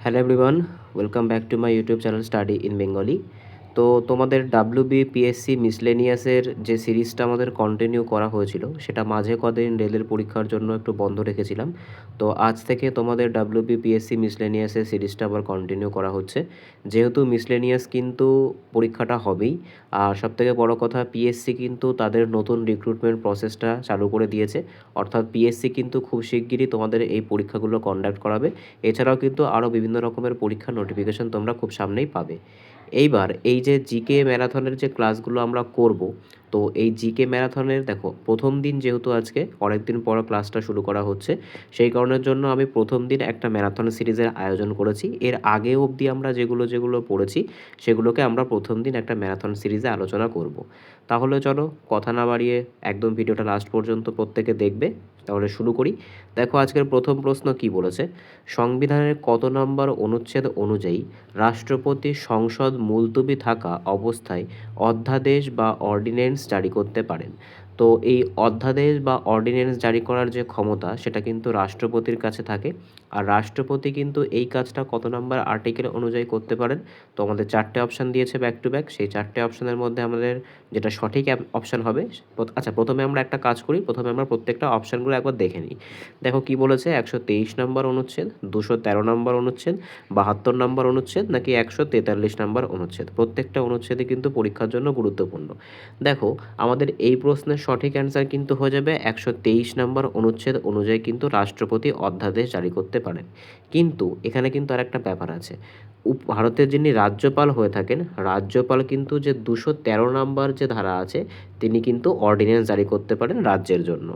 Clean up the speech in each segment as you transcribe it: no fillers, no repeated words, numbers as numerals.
Hello everyone, welcome back to my YouTube channel study in Bengali. তো তোমাদের WBPSC মিসলেনিয়াসের যে সিরিজটা আমাদের কন্টিনিউ করা হয়েছিল সেটা মাঝে কদিন রেলের পরীক্ষার জন্য একটু বন্ধ রেখেছিলাম। তো আজ থেকে তোমাদের ডাব্লিউবিপিএসসি মিসলেনিয়াসের সিরিজটা আবার কন্টিনিউ করা হচ্ছে। যেহেতু মিসলেনিয়াস কিন্তু পরীক্ষাটা হবেই, আর সবথেকে বড় কথা পিএসসি কিন্তু তাদের নতুন রিক্রুটমেন্ট প্রসেসটা চালু করে দিয়েছে। অর্থাৎ পিএসসি কিন্তু খুব শিগগিরই তোমাদের এই পরীক্ষাগুলো কন্ডাক্ট করাবে। এছাড়াও কিন্তু আরও বিভিন্ন রকমের পরীক্ষার নোটিফিকেশন তোমরা খুব সামনেই পাবে। এইবার এই যে জিকে ম্যারাথনের যে ক্লাসগুলো আমরা করব, তো এই জিকে ম্যারাথনের দেখো প্রথম দিন যেহেতু আজকে অনেক দিন পর ক্লাসটা শুরু করা হচ্ছে, সেই কারণের জন্য আমি প্রথম দিন একটা ম্যারাথন সিরিজের আয়োজন করেছি। এর আগে অবধি আমরা যেগুলো যেগুলো পড়েছি সেগুলোকে আমরা প্রথম দিন একটা ম্যারাথন সিরিজে আলোচনা করব। তাহলে চলো কথা না বাড়িয়ে একদম ভিডিওটা লাস্ট পর্যন্ত প্রত্যেকে দেখবে। তাহলে শুরু করি। দেখো আজকের প্রথম প্রশ্ন কি বলেছে, সংবিধানের কত নম্বর অনুচ্ছেদ অনুযায়ী রাষ্ট্রপতি সংসদ মুলতবি থাকা অবস্থায় অধ্যাদেশ বা অর্ডিন্যান্স জারি করতে পারেন? তো এই অধ্যাদেশ বা অর্ডিন্যান্স জারি করার যে ক্ষমতা সেটা কিন্তু রাষ্ট্রপতির কাছে থাকে। আর রাষ্ট্রপতি কিন্তু এই কাজটা কত নম্বর আর্টিকেল অনুযায়ী করতে পারেন? তো আমাদের চারটে অপশান দিয়েছে ব্যাক টু ব্যাক, সেই চারটে অপশানের মধ্যে আমাদের যেটা সঠিক অপশান হবে, আচ্ছা প্রথমে আমরা একটা কাজ করি, প্রথমে আমরা প্রত্যেকটা অপশানগুলো একবার দেখে নিই। দেখো কি বলেছে, 123 নম্বর অনুচ্ছেদ, 213 নম্বর অনুচ্ছেদ, 72 নম্বর অনুচ্ছেদ নাকি 143 নম্বর অনুচ্ছেদ? প্রত্যেকটা অনুচ্ছেদই কিন্তু পরীক্ষার জন্য গুরুত্বপূর্ণ। দেখো আমাদের এই প্রশ্নের সঠিক অ্যান্সার কিন্তু হয়ে যাবে 123 নম্বর অনুচ্ছেদ অনুযায়ী কিন্তু রাষ্ট্রপতি অধ্যাদেশ জারি করতে পারেন। কিন্তু এখানে কিন্তু আর একটা ব্যাপার আছে, ভারতের যিনি রাজ্যপাল হয়ে থাকেন, রাজ্যপাল কিন্তু যে 213 নম্বর যে ধারা আছে তিনি কিন্তু অর্ডিন্যান্স জারি করতে পারেন রাজ্যের জন্য।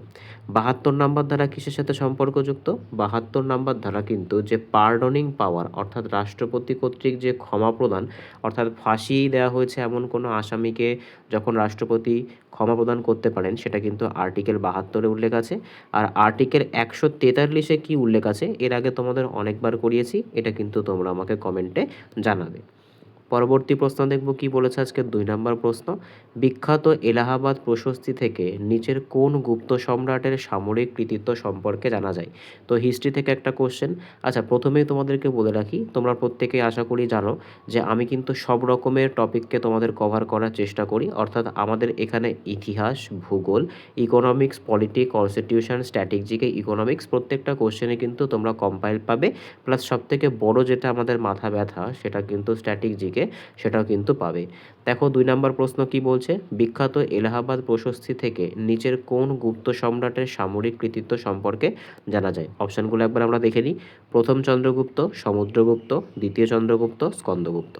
72 নম্বর ধারা কিসের সাথে সম্পর্কযুক্ত? 72 নম্বর ধারা কিন্তু যে পার্ডনিং পাওয়ার, অর্থাৎ রাষ্ট্রপতি কর্তৃক যে ক্ষমা প্রদান, অর্থাৎ ফাঁসি দেওয়া হয়েছে এমন কোনো আসামিকে যখন রাষ্ট্রপতি ক্ষমা প্রদান করতে পারেন, সেটা কিন্তু আর্টিকেল 72-এ উল্লেখ আছে। আর আর্টিকেল 143-এ কী উল্লেখ আছে এর আগে তোমাদের অনেকবার করিয়েছি, এটা কিন্তু তোমরা আমাকে কমেন্টে জানাবে। পরবর্তী প্রশ্ন দেখব কি বলেছে আজকে 2 নম্বর প্রশ্ন, বিখ্যাত এলাহাবাদ প্রশস্তি থেকে নিচের কোন গুপ্ত সম্রাটের সামরিক কৃতিত্ব সম্পর্কে জানা যায়? তো হিস্ট্রি থেকে একটা কোশ্চেন। আচ্ছা প্রথমেই তোমাদেরকে বলে রাখি, তোমরা প্রত্যেকেই আশা করি জানো যে আমি কিন্তু সব রকমের টপিককে তোমাদের কভার করার চেষ্টা করি। অর্থাৎ আমাদের এখানে ইতিহাস, ভূগোল, ইকোনমিক্স, পলিটিক, কনস্টিটিউশন, স্ট্র্যাটেজিকে ইকোনমিক্স, প্রত্যেকটা কোশ্চেনে কিন্তু তোমরা কম্পাইল পাবে। প্লাস সবথেকে বড় যেটা আমাদের মাথা ব্যথা সেটা কিন্তু স্ট্র্যাটেজিকে, সেটাও কিন্তু পাবে। দেখো 2 নম্বর প্রশ্ন কি বলছে, বিখ্যাত এলাহাবাদ প্রশস্তি থেকে নিচের কোন গুপ্ত সম্রাটের সামরিক কৃতিত্ব সম্পর্কে জানা যায়? অপশানগুলো একবার আমরা দেখে নিই। প্রথম চন্দ্রগুপ্ত, সমুদ্রগুপ্ত, দ্বিতীয় চন্দ্রগুপ্ত, স্কন্দগুপ্ত।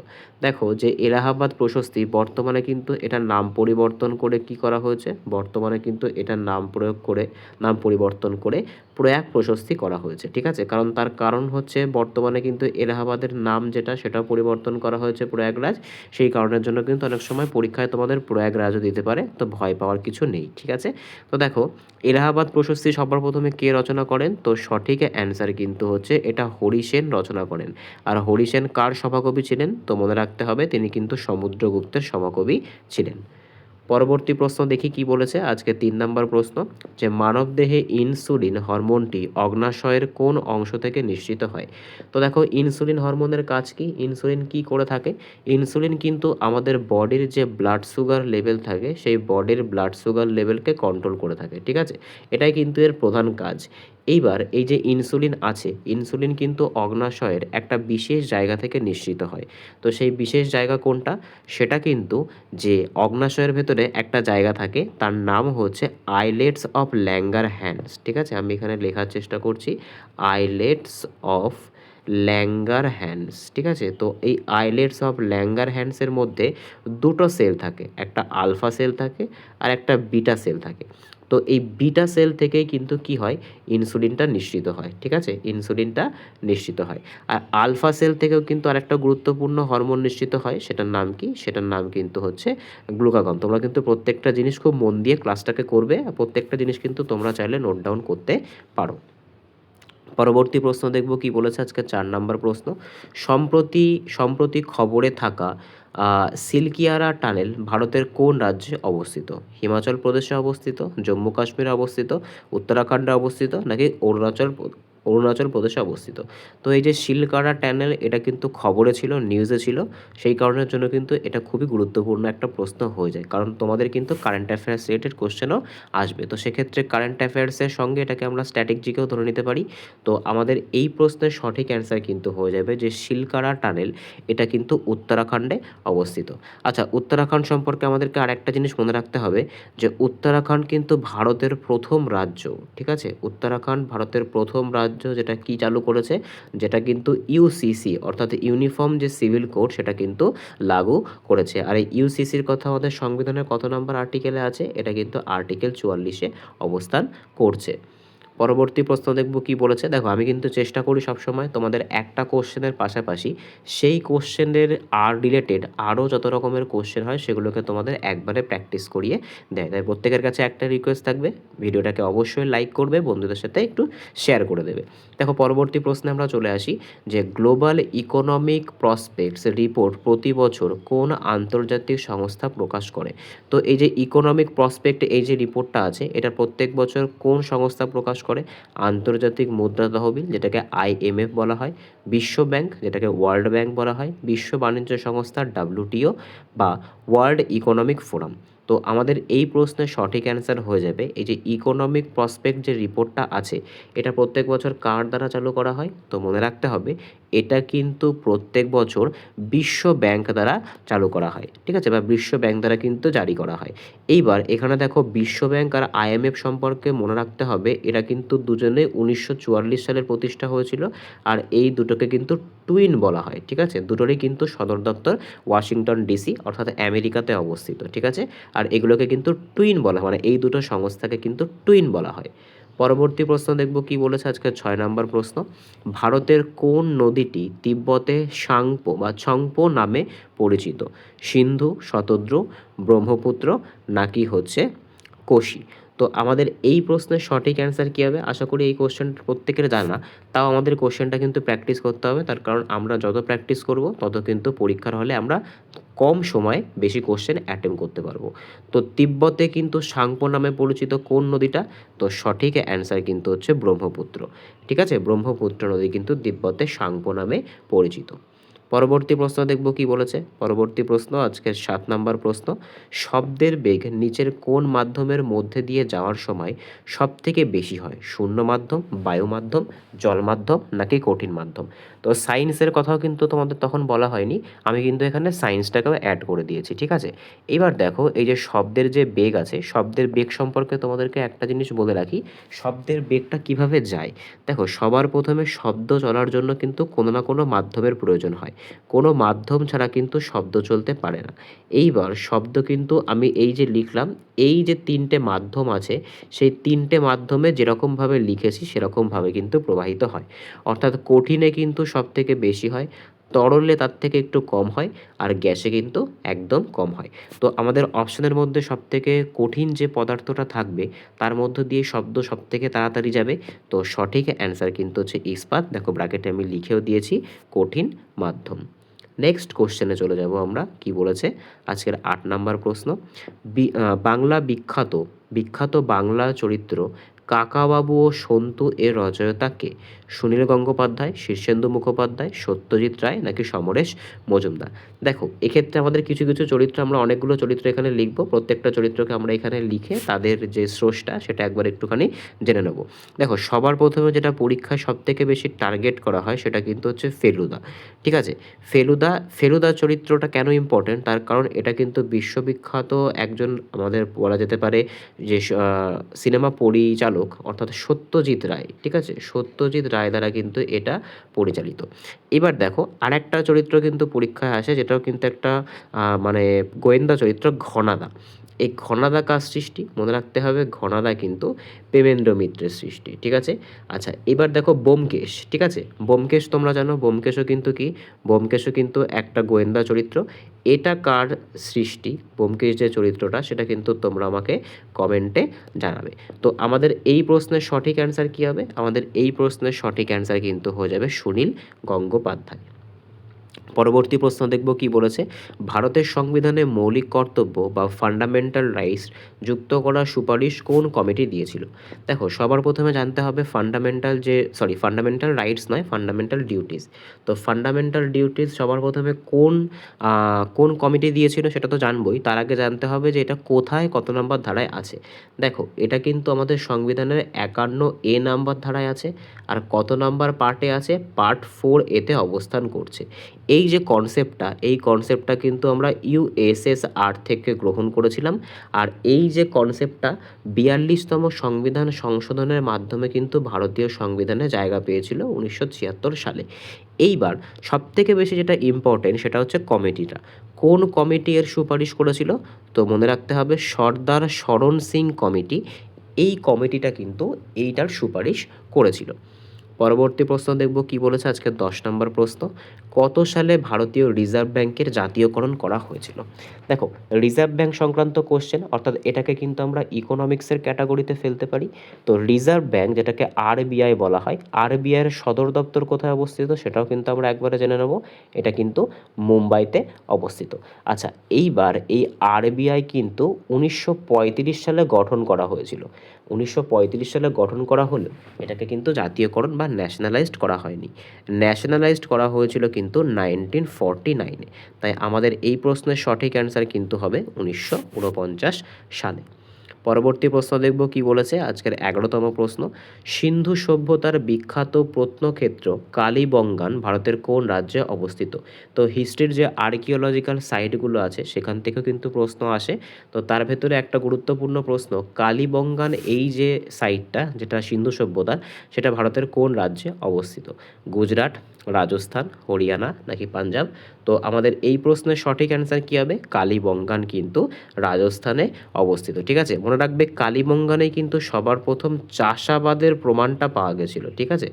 দেখো যে এলাহাবাদ প্রশস্তি বর্তমানে কিন্তু এটার নাম পরিবর্তন করে কি করা হয়েছে, বর্তমানে কিন্তু এটার নাম প্রয়োগ করে, নাম পরিবর্তন করে প্রয়াগ প্রশস্তি করা হয়েছে। ঠিক আছে, কারণ তার কারণ হচ্ছে বর্তমানে কিন্তু এলাহাবাদের নাম যেটা সেটাও পরিবর্তন করা হয়েছে প্রয়াগরাজ। সেই কারণের জন্য কিন্তু অনেক সময় পরীক্ষায় তোমাদের প্রয়াগরাজও দিতে পারে, তো ভয় পাওয়ার কিছু নেই। ঠিক আছে, তো দেখো এলাহাবাদ প্রশস্তি সবার প্রথমে কে রচনা করেন? তো সঠিক অ্যান্সার কিন্তু হচ্ছে এটা হরিসেন রচনা করেন। আর হরিসেন কার সভাকবি ছিলেন? তো মনে রাখতে হবে তিনি কিন্তু সমুদ্রগুপ্তের সভাকবি ছিলেন। পরবর্তী প্রশ্ন দেখি কি বলেছে আজকে 3 নম্বর প্রশ্ন, যে মানবদেহে ইনসুলিন হরমোনটি অগ্নাশয়ের কোন অংশ থেকে নিঃসৃত হয়? তো দেখো ইনসুলিন হরমোনের কাজ কি, ইনসুলিন কি করে থাকে? ইনসুলিন কিন্তু আমাদের বডির যে ব্লাড সুগার লেভেল থাকে সেই বডির ব্লাড সুগার লেভেলকে কন্ট্রোল করে থাকে। ঠিক আছে, এটাই কিন্তু এর প্রধান কাজ। এইবার এই যে ইনসুলিন আছে, ইনসুলিন কিন্তু অগ্নাশয়ের একটা বিশেষ জায়গা থেকে নিঃসৃত হয়। তো সেই বিশেষ জায়গা কোনটা? সেটা কিন্তু যে অগ্নাশয়ের ভেতরে একটা জায়গা থাকে তার নাম হচ্ছে আইলেটস অফ ল্যাঙ্গার হ্যান্ডস। ঠিক আছে, আমি এখানে লেখার চেষ্টা করছি, আইলেটস অফ ল্যাঙ্গার হ্যান্ডস। ঠিক আছে, তো এই আইলেটস অফ ল্যাঙ্গার হ্যান্ডসের মধ্যে দুটো সেল থাকে, একটা আলফা সেল থাকে আর একটা বিটা সেল থাকে। তো এই বিটা সেল থেকেই কিন্তু কি হয়, ইনসুলিনটা নিঃসৃত হয়। ঠিক আছে, ইনসুলিনটা নিঃসৃত হয়। আর আলফা সেল থেকেও কিন্তু আরেকটা গুরুত্বপূর্ণ হরমোন নিঃসৃত হয়, সেটার নাম কি? সেটার নাম কিন্তু হচ্ছে গ্লুকাগন। তোমরা কিন্তু প্রত্যেকটা জিনিস খুব মন দিয়ে ক্লাসটাকে করবে, আর প্রত্যেকটা জিনিস কিন্তু তোমরা চাইলে নোট ডাউন করতে পারো। পরবর্তী প্রশ্ন দেখব কি বলেছে আজকে 4 নম্বর প্রশ্ন, সম্প্রতি সম্প্রতি খবরে থাকা সিলকিয়ারা টানেল ভারতের কোন রাজ্যে অবস্থিত? হিমাচল প্রদেশে অবস্থিত, জম্মু কাশ্মীরে অবস্থিত, উত্তরাখণ্ডে অবস্থিত নাকি অরুণাচল অরুণাচল প্রদেশে অবস্থিত। তো এই যে শিলকারা টানেল এটা কিন্তু খবরে ছিল, নিউজে ছিল, সেই কারণের জন্য কিন্তু এটা খুবই গুরুত্বপূর্ণ একটা প্রশ্ন হয়ে যায়, কারণ তোমাদের কিন্তু কারেন্ট অ্যাফেয়ার্স রিলেটেড কোশ্চেনও আসবে। তো সেক্ষেত্রে কারেন্ট অ্যাফেয়ার্সের সঙ্গে এটাকে আমরা স্ট্যাটিক জিকেও ধরে নিতে পারি। তো আমাদের এই প্রশ্নের সঠিক অ্যান্সার কিন্তু হয়ে যাবে যে শিলকারা টানেল এটা কিন্তু উত্তরাখণ্ডে অবস্থিত। আচ্ছা, উত্তরাখণ্ড সম্পর্কে আমাদেরকে আরেকটা জিনিস মনে রাখতে হবে যে উত্তরাখণ্ড কিন্তু ভারতের প্রথম রাজ্য, ঠিক আছে? উত্তরাখণ্ড ভারতের প্রথম রাজ্য যেটা কি চালু করেছে, যেটা কিন্তু ইউসিসি অর্থাৎ ইউনিফর্ম যে সিভিল কোড সেটা কিন্তু লাগু করেছে। আর এই ইউসিসির কথা আমাদের সংবিধানের কত নম্বর আর্টিকেলে আছে? এটা কিন্তু আর্টিকেল 44-এ অবস্থান করছে। পরবর্তী প্রশ্ন দেখব কি বলেছে। দেখো, আমি কিন্তু চেষ্টা করি সবসময় তোমাদের একটা কোশ্চেনের পাশাপাশি সেই কোশ্চেনের রিলেটেড আরও যত রকমের কোশ্চেন হয় সেগুলোকে তোমাদের একবারে প্র্যাকটিস করিয়ে দেয়। তাই প্রত্যেকের কাছে একটা রিকোয়েস্ট থাকবে, ভিডিওটাকে অবশ্যই লাইক করবে, বন্ধুদের সাথে একটু শেয়ার করে দেবে। দেখো, পরবর্তী প্রশ্নে আমরা চলে আসি যে গ্লোবাল ইকোনমিক প্রসপেক্টস রিপোর্ট প্রতি বছর কোন আন্তর্জাতিক সংস্থা প্রকাশ করে? তো এই যে ইকোনমিক প্রসপেক্ট এই যে রিপোর্টটা আছে, এটা প্রত্যেক বছর কোন সংস্থা প্রকাশ করে? আন্তর্জাতিক মুদ্রা তহবিল, যেটাকে আইএমএফ বলা হয়, বিশ্ব ব্যাংক, যেটাকে ওয়ার্ল্ড ব্যাংক বলা হয়, বিশ্ব বাণিজ্য সংস্থা ডাব্লিউটিও, বা ওয়ার্ল্ড ইকোনমিক ফোরাম। তো আমাদের এই প্রশ্নের সঠিক অ্যান্সার হয়ে যাবে এই যে ইকোনমিক প্রসপেক্ট যে রিপোর্টটা আছে, এটা প্রত্যেক বছর কার দ্বারা চালু করা হয়? তো মনে রাখতে হবে এটা কিন্তু প্রত্যেক বছর বিশ্ব ব্যাংক দ্বারা চালু করা হয়, ঠিক আছে, বা বিশ্ব ব্যাংক দ্বারা কিন্তু জারি করা হয়। এইবার এখানে দেখো, বিশ্ব ব্যাংক আর আইএমএফ সম্পর্কে মনে রাখতে হবে এরা কিন্তু দুজনে 1944 সালের প্রতিষ্ঠা হয়েছিল, আর এই দুটোকে কিন্তু টুইন বলা হয়, ঠিক আছে? দুটোরই কিন্তু সদর দপ্তর ওয়াশিংটন ডিসি অর্থাৎ আমেরিকাতে অবস্থিত, ঠিক আছে? আর এগুলোকে কিন্তু টুইন বলা হয়, মানে এই দুটো সংস্থাকে কিন্তু টুইন বলা হয়। পরবর্তী প্রশ্ন দেখব কি বলেছে, আজকে 6 নম্বর প্রশ্ন। ভারতের কোন নদীটি তিব্বতে সাংপো বা ছংপো নামে পরিচিত? সিন্ধু, শতদ্রু, ব্রহ্মপুত্র, নাকি হচ্ছে কোশি? তো আমাদের এই প্রশ্নের সঠিক অ্যান্সার কী হবে? আশা করি এই কোশ্চেনটা প্রত্যেকের জানা, তাও আমাদের কোশ্চেনটা কিন্তু প্র্যাকটিস করতে হবে, তার কারণ আমরা যত প্র্যাকটিস করব তত কিন্তু পরীক্ষার হলে আমরা কম সময়ে বেশি কোশ্চেন অ্যাটেম্প করতে পারবো। তো তিব্বতে কিন্তু সাংপো নামে পরিচিত কোন নদীটা? তো সঠিক অ্যান্সার কিন্তু হচ্ছে ব্রহ্মপুত্র, ঠিক আছে? ব্রহ্মপুত্র নদী কিন্তু তিব্বতে সাংপো নামে পরিচিত। পরবর্তী প্রশ্ন দেখব কি বলেছে। পরবর্তী প্রশ্ন আজকের 7 নম্বর প্রশ্ন। শব্দের বেগ নিচের কোন মাধ্যমের মধ্যে দিয়ে যাওয়ার সময় সব থেকে বেশি হয়? শূন্য মাধ্যম, বায়ু মাধ্যম, জল মাধ্যম, নাকি কঠিন মাধ্যম? তো সায়েন্সের কথাও কিন্তু তোমাদের তখন বলা হয়নি, আমি কিন্তু এখানে সায়েন্সটাকেও অ্যাড করে দিয়েছি, ঠিক আছে? এবার দেখো, এই যে শব্দের যে বেগ আছে, শব্দের বেগ সম্পর্কে তোমাদেরকে একটা জিনিস বলে রাখি, শব্দের বেগটা কিভাবে যায়। দেখো, সবার প্রথমে শব্দ চলার জন্য কিন্তু কোনো না কোনো মাধ্যমের প্রয়োজন হয়, কোনো মাধ্যম ছাড়া কিন্তু শব্দ চলতে পারে না। এইবার শব্দ কিন্তু আমি এই যে লিখলাম, এই যে 3টে মাধ্যম আছে, সেই 3টে মাধ্যমে যেরকমভাবে লিখেছি সেরকমভাবে কিন্তু প্রবাহিত হয়। অর্থাৎ কঠিনে কিন্তু সব থেকে বেশি হয়, তরলে তার থেকে একটু কম হয়, আর গ্যাসে কিন্তু একদম কম হয়। তো আমাদের অপশনের মধ্যে সবথেকে কঠিন যে পদার্থটা থাকবে তার মধ্য দিয়ে শব্দ সবথেকে তাড়াতাড়ি যাবে। তো সঠিক অ্যান্সার কিন্তু হচ্ছে ইস্পাত। দেখো, ব্র্যাকেটে আমি লিখেও দিয়েছি কঠিন মাধ্যম। নেক্সট কোশ্চেনে চলে যাব আমরা, কি বলেছে আজকের 8 নম্বর প্রশ্ন। বাংলা বিখ্যাত বিখ্যাত বাংলা চরিত্র কাকাবাবু ও সন্তু এর রচয়িতা কে? সুনীল গঙ্গোপাধ্যায়, শীর্ষেন্দু মুখোপাধ্যায়, সত্যজিৎ রায়, নাকি সমরেশ মজুমদার? দেখো, এক্ষেত্রে আমাদের কিছু কিছু চরিত্র, আমরা অনেকগুলো চরিত্র এখানে লিখব, প্রত্যেকটা চরিত্রকে আমরা এখানে লিখে তাদের যে স্রষ্টা সেটা একবার একটুখানি জেনে নেব। দেখো, সবার প্রথমে যেটা পরীক্ষায় সবথেকে বেশি টার্গেট করা হয় সেটা কিন্তু হচ্ছে ফেলুদা, ঠিক আছে? ফেলুদা চরিত্রটা কেন ইম্পর্টেন্ট, তার কারণ এটা কিন্তু বিশ্ববিখ্যাত একজন, আমাদের বলা যেতে পারে যে সিনেমা পরিচালক অর্থাৎ সত্যজিৎ রায়, ঠিক আছে? সত্যজিৎ রায় দ্বারা কিন্তু এটা পরিচালিত। এবার দেখো, আরেকটা চরিত্র কিন্তু পরীক্ষায় আসে, যেটাও কিন্তু একটা মানে গোয়েন্দা চরিত্র, ঘনাদা। এই ঘনাদা কার সৃষ্টি? মনে রাখতে হবে ঘনাদা কিন্তু প্রেমেন্দ্র মিত্রের সৃষ্টি, ঠিক আছে? আচ্ছা, এবার দেখো ব্যোমকেশ, ঠিক আছে? ব্যোমকেশ তোমরা জানো, ব্যোমকেশও কিন্তু কি, ব্যোমকেশও কিন্তু একটা গোয়েন্দা চরিত্র। এটা কার সৃষ্টি? ব্যোমকেশ যে চরিত্রটা সেটা কিন্তু তোমরা আমাকে কমেন্টে জানাবে। তো আমাদের এই প্রশ্নের সঠিক অ্যান্সার কী হবে? আমাদের এই প্রশ্নের সঠিক অ্যান্সার কিন্তু হয়ে যাবে সুনীল গঙ্গোপাধ্যায়। পরবর্তী প্রশ্ন দেখব কি বলেছে, ভারতের সংবিধানে মৌলিক কর্তব্য বা ফান্ডামেন্টাল রাইটস যুক্ত করার সুপারিশ কোন কমিটি দিয়েছিল? দেখো, সবার প্রথমে জানতে হবে ফান্ডামেন্টাল রাইটস নয়, ফান্ডামেন্টাল ডিউটিস। তো ফান্ডামেন্টাল ডিউটিস সবার প্রথমে কোন কমিটি দিয়েছিল সেটা তো জানবোই, তার আগে জানতে হবে যে এটা কোথায় কত নম্বর ধারায় আছে। দেখো, এটা কিন্তু আমাদের সংবিধানের 51A নাম্বার ধারায় আছে, আর কত নাম্বার পার্টে আছে, পার্ট 4A-তে অবস্থান করছে। এই কনসেপ্টটা কিন্তু আমরা USSR থেকে গ্রহণ করেছিলাম, আর এই যে কনসেপ্টটা 42তম সংবিধান সংশোধনের মাধ্যমে কিন্তু ভারতীয় সংবিধানে জায়গা পেয়েছিল 1976 সালে। এইবার সবথেকে বেশি যেটা ইম্পর্টেন্ট সেটা হচ্ছে কমিটিটা। কোন কমিটি এর সুপারিশ করেছিল? তো মনে রাখতে হবে সর্দার শরণ সিং কমিটি, এই কমিটিটা কিন্তু এইটার সুপারিশ করেছিল। পরবর্তী প্রশ্ন দেখব কি বলেছে, আজকে 10 নম্বর প্রশ্ন, কত সালে ভারতীয় রিজার্ভ ব্যাংকের জাতীয়করণ করা হয়েছিল? দেখো, রিজার্ভ ব্যাংক সংক্রান্ত কোশ্চেন, অর্থাৎ এটাকে কিন্তু আমরা ইকোনমিক্সের ক্যাটাগরিতে ফেলতে পারি। তো রিজার্ভ ব্যাংক, যেটাকে RBI বলা হয়, RBI-এর সদর দপ্তর কোথায় অবস্থিত সেটাও কিন্তু আমরা একবারে জেনে নেব। এটা কিন্তু মুম্বাইতে অবস্থিত। আচ্ছা, এইবার এই RBI কিন্তু 1935 সালে গঠন করা হয়েছিল। 1935 সালে গঠন করা হলেও এটাকে কিন্তু জাতীয়করণ বা ন্যাশনালাইজড করা হয়নি। ন্যাশনালাইজড করা হয়েছিল কিন্তু 1949-এ। তাই আমাদের এই প্রশ্নের সঠিক অ্যান্সার কিন্তু হবে 1949 সালে। পরবর্তী প্রশ্ন দেখব কি বলেছে, আজকের 11তম প্রশ্ন, সিন্ধু সভ্যতার বিখ্যাত প্রত্নক্ষেত্র কালীবঙ্গান ভারতের কোন রাজ্যে অবস্থিত? তো হিস্ট্রির যে আর্কিওলজিক্যাল সাইটগুলো আছে সেখান থেকেও কিন্তু প্রশ্ন আসে। তো তার ভেতরে একটা গুরুত্বপূর্ণ প্রশ্ন, কালীবঙ্গান এই যে সাইটটা যেটা সিন্ধু সভ্যতার, সেটা ভারতের কোন রাজ্যে অবস্থিত? গুজরাট, রাজস্থান, হরিয়ানা নাকি পাঞ্জাব? তো আমাদের এই প্রশ্নের সঠিক অ্যান্সার কী হবে? কালীবঙ্গান কিন্তু রাজস্থানে অবস্থিত। ঠিক আছে, মনে রাখবে কালীবঙ্গানেই কিন্তু সবার প্রথম চাষাবাদের প্রমাণটা পাওয়া গেছিলো। ঠিক আছে,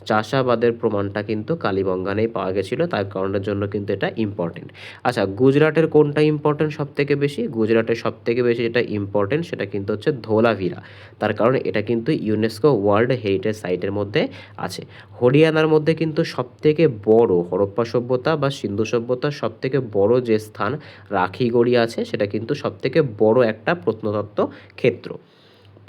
চাষাবাদের প্রমাণটা কিন্তু কালীবঙ্গানেই পাওয়া গেছিলো, তার কারণের জন্য কিন্তু এটা ইম্পর্টেন্ট। আচ্ছা, গুজরাটের কোনটা ইম্পর্টেন্ট সব থেকে বেশি? গুজরাটের সব থেকে বেশি যেটা ইম্পর্টেন্ট সেটা কিন্তু হচ্ছে ধোলাভিরা, তার কারণ এটা কিন্তু ইউনেস্কো ওয়ার্ল্ড হেরিটেজ সাইটের মধ্যে আছে। হরিয়ানার মধ্যে কিন্তু সবথেকে বড় হরপ্পা সভ্যতা বা সিন্ধু সভ্যতার সবথেকে বড় যে স্থান রাখিগড়ি আছে, সেটা কিন্তু সবথেকে বড় একটা প্রত্নতত্ত্ব ক্ষেত্র।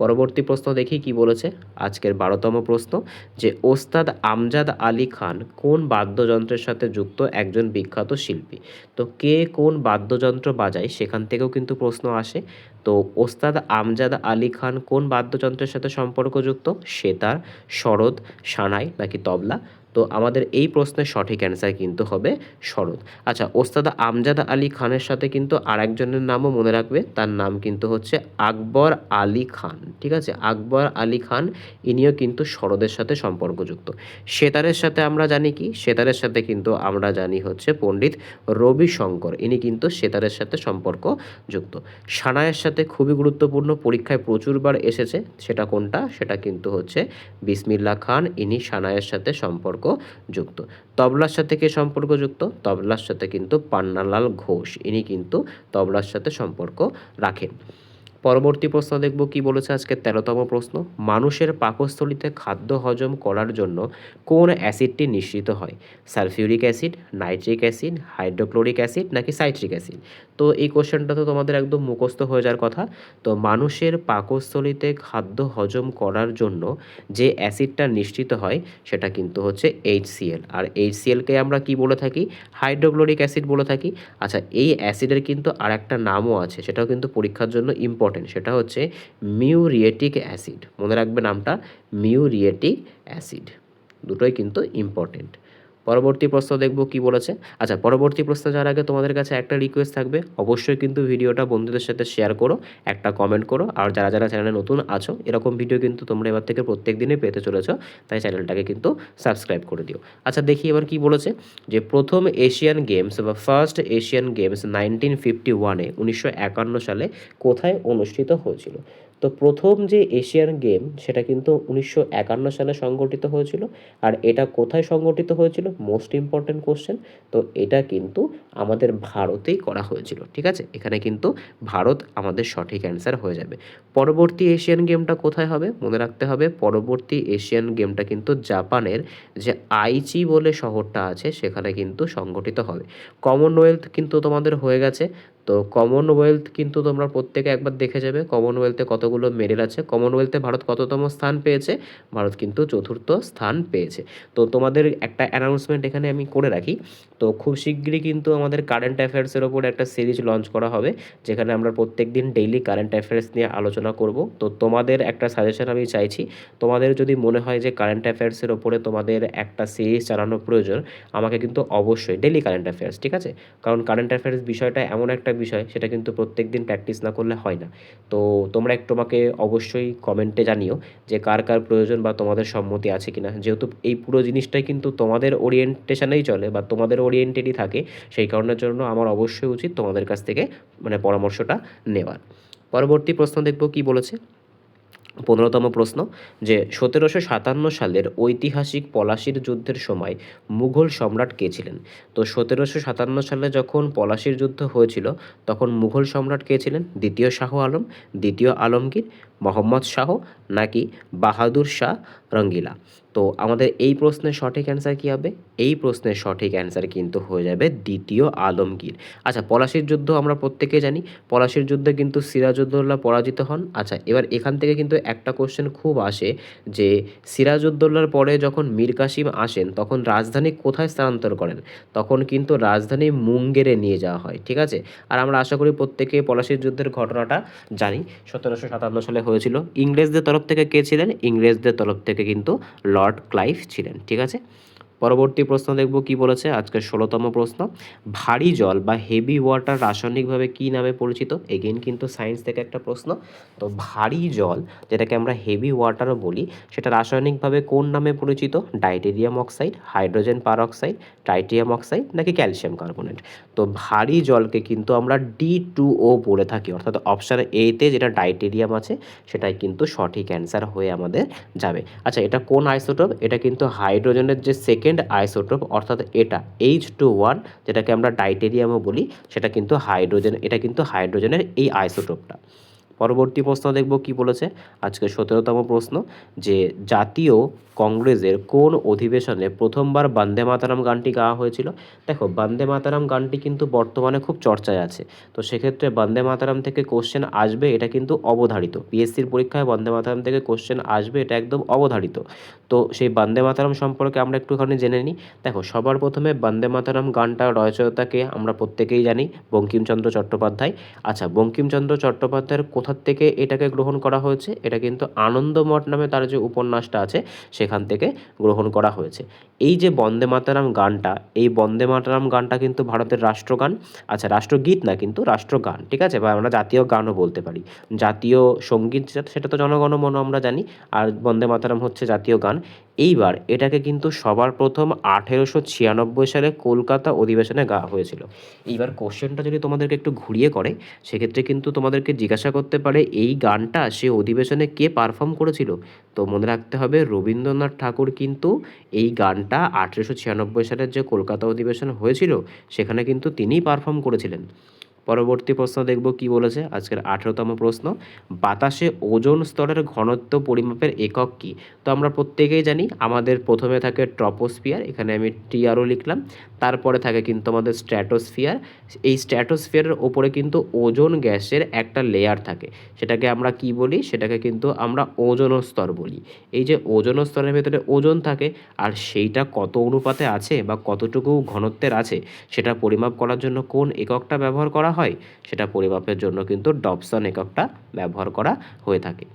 পরবর্তী প্রশ্ন দেখি কি বলেছে, আজকের 12তম প্রশ্ন, যে ওস্তাদ আমজাদ আলী খান কোন বাদ্যযন্ত্রের সাথে যুক্ত একজন বিখ্যাত শিল্পী? তো কে কোন বাদ্যযন্ত্র বাজায় সেখান থেকেও কিন্তু প্রশ্ন আসে। তো ওস্তাদ আমজাদ আলী খান কোন বাদ্যযন্ত্রের সাথে সম্পর্কযুক্ত? সেতার, সরোদ, সানাই নাকি তবলা? তো আমাদের এই প্রশ্নের সঠিক অ্যান্সার কিন্তু হবে সরোদ। আচ্ছা, ওস্তাদ আমজাদ আলী খানের সাথে কিন্তু আরেকজনের নামও মনে রাখবে, তার নাম কিন্তু হচ্ছে আকবর আলী খান। ঠিক আছে, আকবর আলী খান ইনিও কিন্তু সরোদের সাথে সম্পর্কযুক্ত। সেতারের সাথে আমরা জানি কি? সেতারের সাথে কিন্তু আমরা জানি হচ্ছে পণ্ডিত রবিশঙ্কর, ইনি কিন্তু সেতারের সাথে সম্পর্কযুক্ত। সানাইয়ের সাথে খুবই গুরুত্বপূর্ণ, পরীক্ষায় প্রচুরবার এসেছে, সেটা কোনটা? সেটা কিন্তু হচ্ছে বিসমিল্লাহ খান, ইনি সানাইয়ের সাথে সম্পর্কযুক্ত। তবলার সাথে কে সম্পর্কযুক্ত? তবলার সাথে কিন্তু পান্নালাল ঘোষ, ইনি কিন্তু তবলার সাথে সম্পর্ক রাখেন। পরবর্তী প্রশ্ন দেখব কি বলেছে, আজকে 13তম প্রশ্ন, মানুষের পাকস্থলীতে খাদ্য হজম করার জন্য কোন অ্যাসিডটি নিঃসৃত হয়? Sulphuric acid, nitric acid, hydrochloric acid নাকি সাইট্রিক অ্যাসিড? তো এই কোশ্চেনটা তো তোমাদের একদম মুখস্থ হয়ে যাওয়ার কথা। তো মানুষের পাকস্থলীতে খাদ্য হজম করার জন্য যে অ্যাসিডটা নিঃসৃত হয় সেটা কিন্তু হচ্ছে HCl, আর HClকে আমরা কি বলে থাকি? হাইড্রোক্লোরিক অ্যাসিড বলে থাকি। আচ্ছা, এই অ্যাসিডের কিন্তু আর একটা নামও আছে, সেটাও কিন্তু পরীক্ষার জন্য ইম্পর্টেন্ট, সেটা হচ্ছে মিউরিয়েটিক অ্যাসিড। মনে রাখবে নামটা, মিউরিয়েটিক অ্যাসিড, দুটোই কিন্তু ইম্পর্টেন্ট। পরবর্তী প্রশ্ন দেখব কি বলেছে। আচ্ছা, পরবর্তী প্রশ্ন যাওয়ার আগে তোমাদের কাছে একটা রিকোয়েস্ট থাকবে, অবশ্যই কিন্তু ভিডিওটা বন্ধুদের সাথে শেয়ার করো, একটা কমেন্ট করো, আর যারা যারা চ্যানেলে নতুন আছো এরকম ভিডিও কিন্তু তোমরা এবার থেকে প্রত্যেক দিনই পেতে চলেছো, তাই চ্যানেলটাকে কিন্তু সাবস্ক্রাইব করে দিও। আচ্ছা, দেখি এবার কি বলেছে, যে প্রথম এশিয়ান গেমস বা ফার্স্ট এশিয়ান গেমস 1951-এ 1951 সালে কোথায় অনুষ্ঠিত হয়েছিল? তো তো প্রথম যে এশিয়ান গেম সেটা কিন্তু 1951 সালে সংগঠিত হয়েছিল। আর এটা কোথায় সংগঠিত হয়েছিল, মোস্ট ইম্পর্ট্যান্ট কোশ্চেন। তো এটা কিন্তু আমাদের ভারতেই করা হয়েছিল, ঠিক আছে। এখানে কিন্তু ভারত আমাদের সঠিক অ্যান্সার হয়ে যাবে। পরবর্তী এশিয়ান গেমটা কোথায় হবে, মনে রাখতে হবে পরবর্তী এশিয়ান গেমটা কিন্তু জাপানের যে আইচি বলে শহরটা আছে সেখানে কিন্তু সংগঠিত হবে। কমনওয়েলথ কিন্তু তোমাদের হয়ে গেছে। তো কমনওয়েলথ কিন্তু তোমরা প্রত্যেকে একবার দেখে যাবে কমনওয়েলথে কতগুলো মেডেল আছে। কমনওয়েলথে ভারত কততম স্থান পেয়েছে, ভারত কিন্তু চতুর্থ স্থান পেয়েছে। তো তোমাদের একটা অ্যানাউন্সমেন্ট এখানে আমি করে রাখি, তো খুব শিগগিরই কিন্তু আমাদের কারেন্ট অ্যাফেয়ার্সের ওপর একটা সিরিজ লঞ্চ করা হবে, যেখানে আমরা প্রত্যেক দিন ডেইলি কারেন্ট অ্যাফেয়ার্স নিয়ে আলোচনা করব। তো তোমাদের একটা সাজেশন আমি চাইছি, তোমাদের যদি মনে হয় যে কারেন্ট অ্যাফেয়ার্সের ওপরে তোমাদের একটা সিরিজ চালানো প্রয়োজন, আমাকে কিন্তু অবশ্যই ডেইলি কারেন্ট অ্যাফেয়ার্স, ঠিক আছে, কারণ কারেন্ট অ্যাফেয়ার্স বিষয়টা এমন একটা বিষয় সেটা কিন্তু প্রত্যেক দিন প্র্যাকটিস না করলে হয় না। তো তোমরা একটু আমাকে অবশ্যই কমেন্টে জানিও যে কার কার প্রয়োজন বা তোমাদের সম্মতি আছে কিনা, যেহেতু এই পুরো জিনিসটাই কিন্তু তোমাদের ওরিয়েন্টেশনেই চলে বা তোমাদের ওরিয়েন্টেডই থাকে, সেই কারণের জন্য আমার অবশ্যই উচিত তোমাদের কাছ থেকে মানে পরামর্শটা নেওয়ার। পরবর্তী প্রশ্ন দেখব কি বলেছে। 15তম প্রশ্ন, যে 1757 সালের ঐতিহাসিক পলাশির যুদ্ধের সময় মুঘল সম্রাট কে ছিলেন। তো 1757 সালে যখন পলাশির যুদ্ধ হয়েছিল তখন মুঘল সম্রাট কে ছিলেন, দ্বিতীয় শাহ আলম, দ্বিতীয় আলমগীর, মোহাম্মদ শাহ, নাকি বাহাদুর শাহ রঙ্গিলা। তো আমাদের এই প্রশ্নের সঠিক অ্যান্সার কী হবে, এই প্রশ্নের সঠিক অ্যান্সার কিন্তু হয়ে যাবে দ্বিতীয় আলমগীর। আচ্ছা, পলাশির যুদ্ধ আমরা প্রত্যেকে জানি, পলাশির যুদ্ধে কিন্তু সিরাজউদ্দৌলা পরাজিত হন। আচ্ছা, এবার এখান থেকে কিন্তু একটা কোশ্চেন খুব আসে যে সিরাজউদ্দৌলার পরে যখন মীর কাসিম আসেন তখন রাজধানী কোথায় স্থানান্তর করেন, তখন কিন্তু রাজধানী মুঙ্গেরে নিয়ে যাওয়া হয়, ঠিক আছে। আর আমরা আশা করি প্রত্যেকে পলাশির যুদ্ধের ঘটনাটা জানি, 1757 সালে হয়েছিল। ইংরেজদের তরফ থেকে কে ছিলেন, ইংরেজদের তরফ থেকে কিন্তু লর্ড ক্লাইভ ছিলেন, ঠিক আছে। পরবর্তী প্রশ্ন দেখব কি বলেছে, আজকের 16তম প্রশ্ন, ভারী জল বা হেভি ওয়াটার রাসায়নিকভাবে কি নামে পরিচিত। এগেইন কিন্তু সায়েন্স থেকে একটা প্রশ্ন। তো ভারী জল, যেটাকে আমরা হেভি ওয়াটারও বলি, সেটা রাসায়নিকভাবে কোন নামে পরিচিত, ডাইটেরিয়াম অক্সাইড, হাইড্রোজেন পারঅক্সাইড, টাইটেরিয়াম অক্সাইড, নাকি ক্যালসিয়াম কার্বনেট। তো ভারী জলকে কিন্তু আমরা D2O বলে থাকি, অর্থাৎ অপশান এতে যেটা ডাইটেরিয়াম আছে সেটাই কিন্তু সঠিক অ্যান্সার হয়ে আমাদের যাবে। আচ্ছা, এটা কোন আইসোটোপ, এটা কিন্তু হাইড্রোজেনের যে সেকেন্ড আইসোটোপ, অর্থাৎ এটা H2O, যেটাকে আমরা ডাইটেরিয়ামও বলি, সেটা কিন্তু হাইড্রোজেন, এটা কিন্তু হাইড্রোজেনের এই আইসোটোপটা। পরবর্তী প্রশ্ন দেখব কি বলেছে, আজকে 17তম প্রশ্ন, যে জাতীয় কংগ্রেসের কোন অধিবেশনে প্রথমবার বন্দে মাতরম গানটি গাওয়া হয়েছিল। দেখো, বন্দে মাতরম গানটি কিন্তু বর্তমানে খুব চর্চায় আছে, তো সেক্ষেত্রে বন্দে মাতরম থেকে কোশ্চেন আসবে এটা কিন্তু অবধারিত, পিএসসির পরীক্ষায় বন্দে মাতরম থেকে কোশ্চেন আসবে এটা একদম অবধারিত। তো সেই বন্দে মাতরম সম্পর্কে আমরা একটুখানি জেনে নিই। দেখো, সবার প্রথমে বন্দে মাতরম গানটা রচয়িতাকে আমরা প্রত্যেকেই জানি, বঙ্কিমচন্দ্র চট্টোপাধ্যায়। আচ্ছা, বঙ্কিমচন্দ্র চট্টোপাধ্যায়ের কোথার থেকে এটাকে গ্রহণ করা হয়েছে, এটা কিন্তু আনন্দমঠ নামে তার যে উপন্যাসটা আছে সেখান থেকে গ্রহণ করা হয়েছে। এই যে বন্দে মাতরম গানটা, এই বন্দে মাতরম গানটা কিন্তু ভারতের রাষ্ট্রগান। আচ্ছা, রাষ্ট্রগীত না কিন্তু রাষ্ট্রগান, ঠিক আছে, বা আমরা জাতীয় গানও বলতে পারি। জাতীয় সঙ্গীত সেটা তো জনগণমন আমরা জানি, আর বন্দে মাতরম হচ্ছে জাতীয় গান। এইবার এটাকে কিন্তু সবার প্রথম 1896 সালে কলকাতা অধিবেশনে গাওয়া হয়েছিল। এইবার কোশ্চেনটা যদি তোমাদেরকে একটু ঘুরিয়ে করে, সেক্ষেত্রে কিন্তু তোমাদেরকে জিজ্ঞাসা করতে পারে এই গানটা সে অধিবেশনে কে পারফর্ম করেছিল। তো মনে রাখতে হবে রবীন্দ্রনাথ ঠাকুর কিন্তু এই গানটা 1896 সালের যে কলকাতা অধিবেশন হয়েছিল সেখানে কিন্তু তিনিই পারফর্ম করেছিলেন। পরবর্তী প্রশ্ন দেখব কি বলেছে, আজকের 18তম প্রশ্ন, বাতাসে ওজোন স্তরের ঘনত্ব পরিমাপের একক কি। তো আমরা প্রত্যেকেই জানি আমাদের প্রথমে থাকে ট্রপোস্ফিয়ার, এখানে আমি TRO লিখলাম, তারপরে থাকে কিন্তু আমাদের স্ট্র্যাটোস্ফিয়ার। এই স্ট্র্যাটোস্ফিয়ারের ওপরে কিন্তু ওজোন গ্যাসের একটা লেয়ার থাকে, সেটাকে আমরা কি বলি, সেটাকে কিন্তু আমরা ওজোন স্তর বলি। এই যে ওজোন স্তরের ভেতরে ওজোন থাকে, আর সেইটা কত অনুপাতে আছে বা কতটুকু ঘনত্বের আছে সেটা পরিমাপ করার জন্য কোন এককটা ব্যবহার করা হয়, সেটা পরিমাপের জন্য কিন্তু ডবসন এককটা ব্যবহার করা হয়ে থাকে।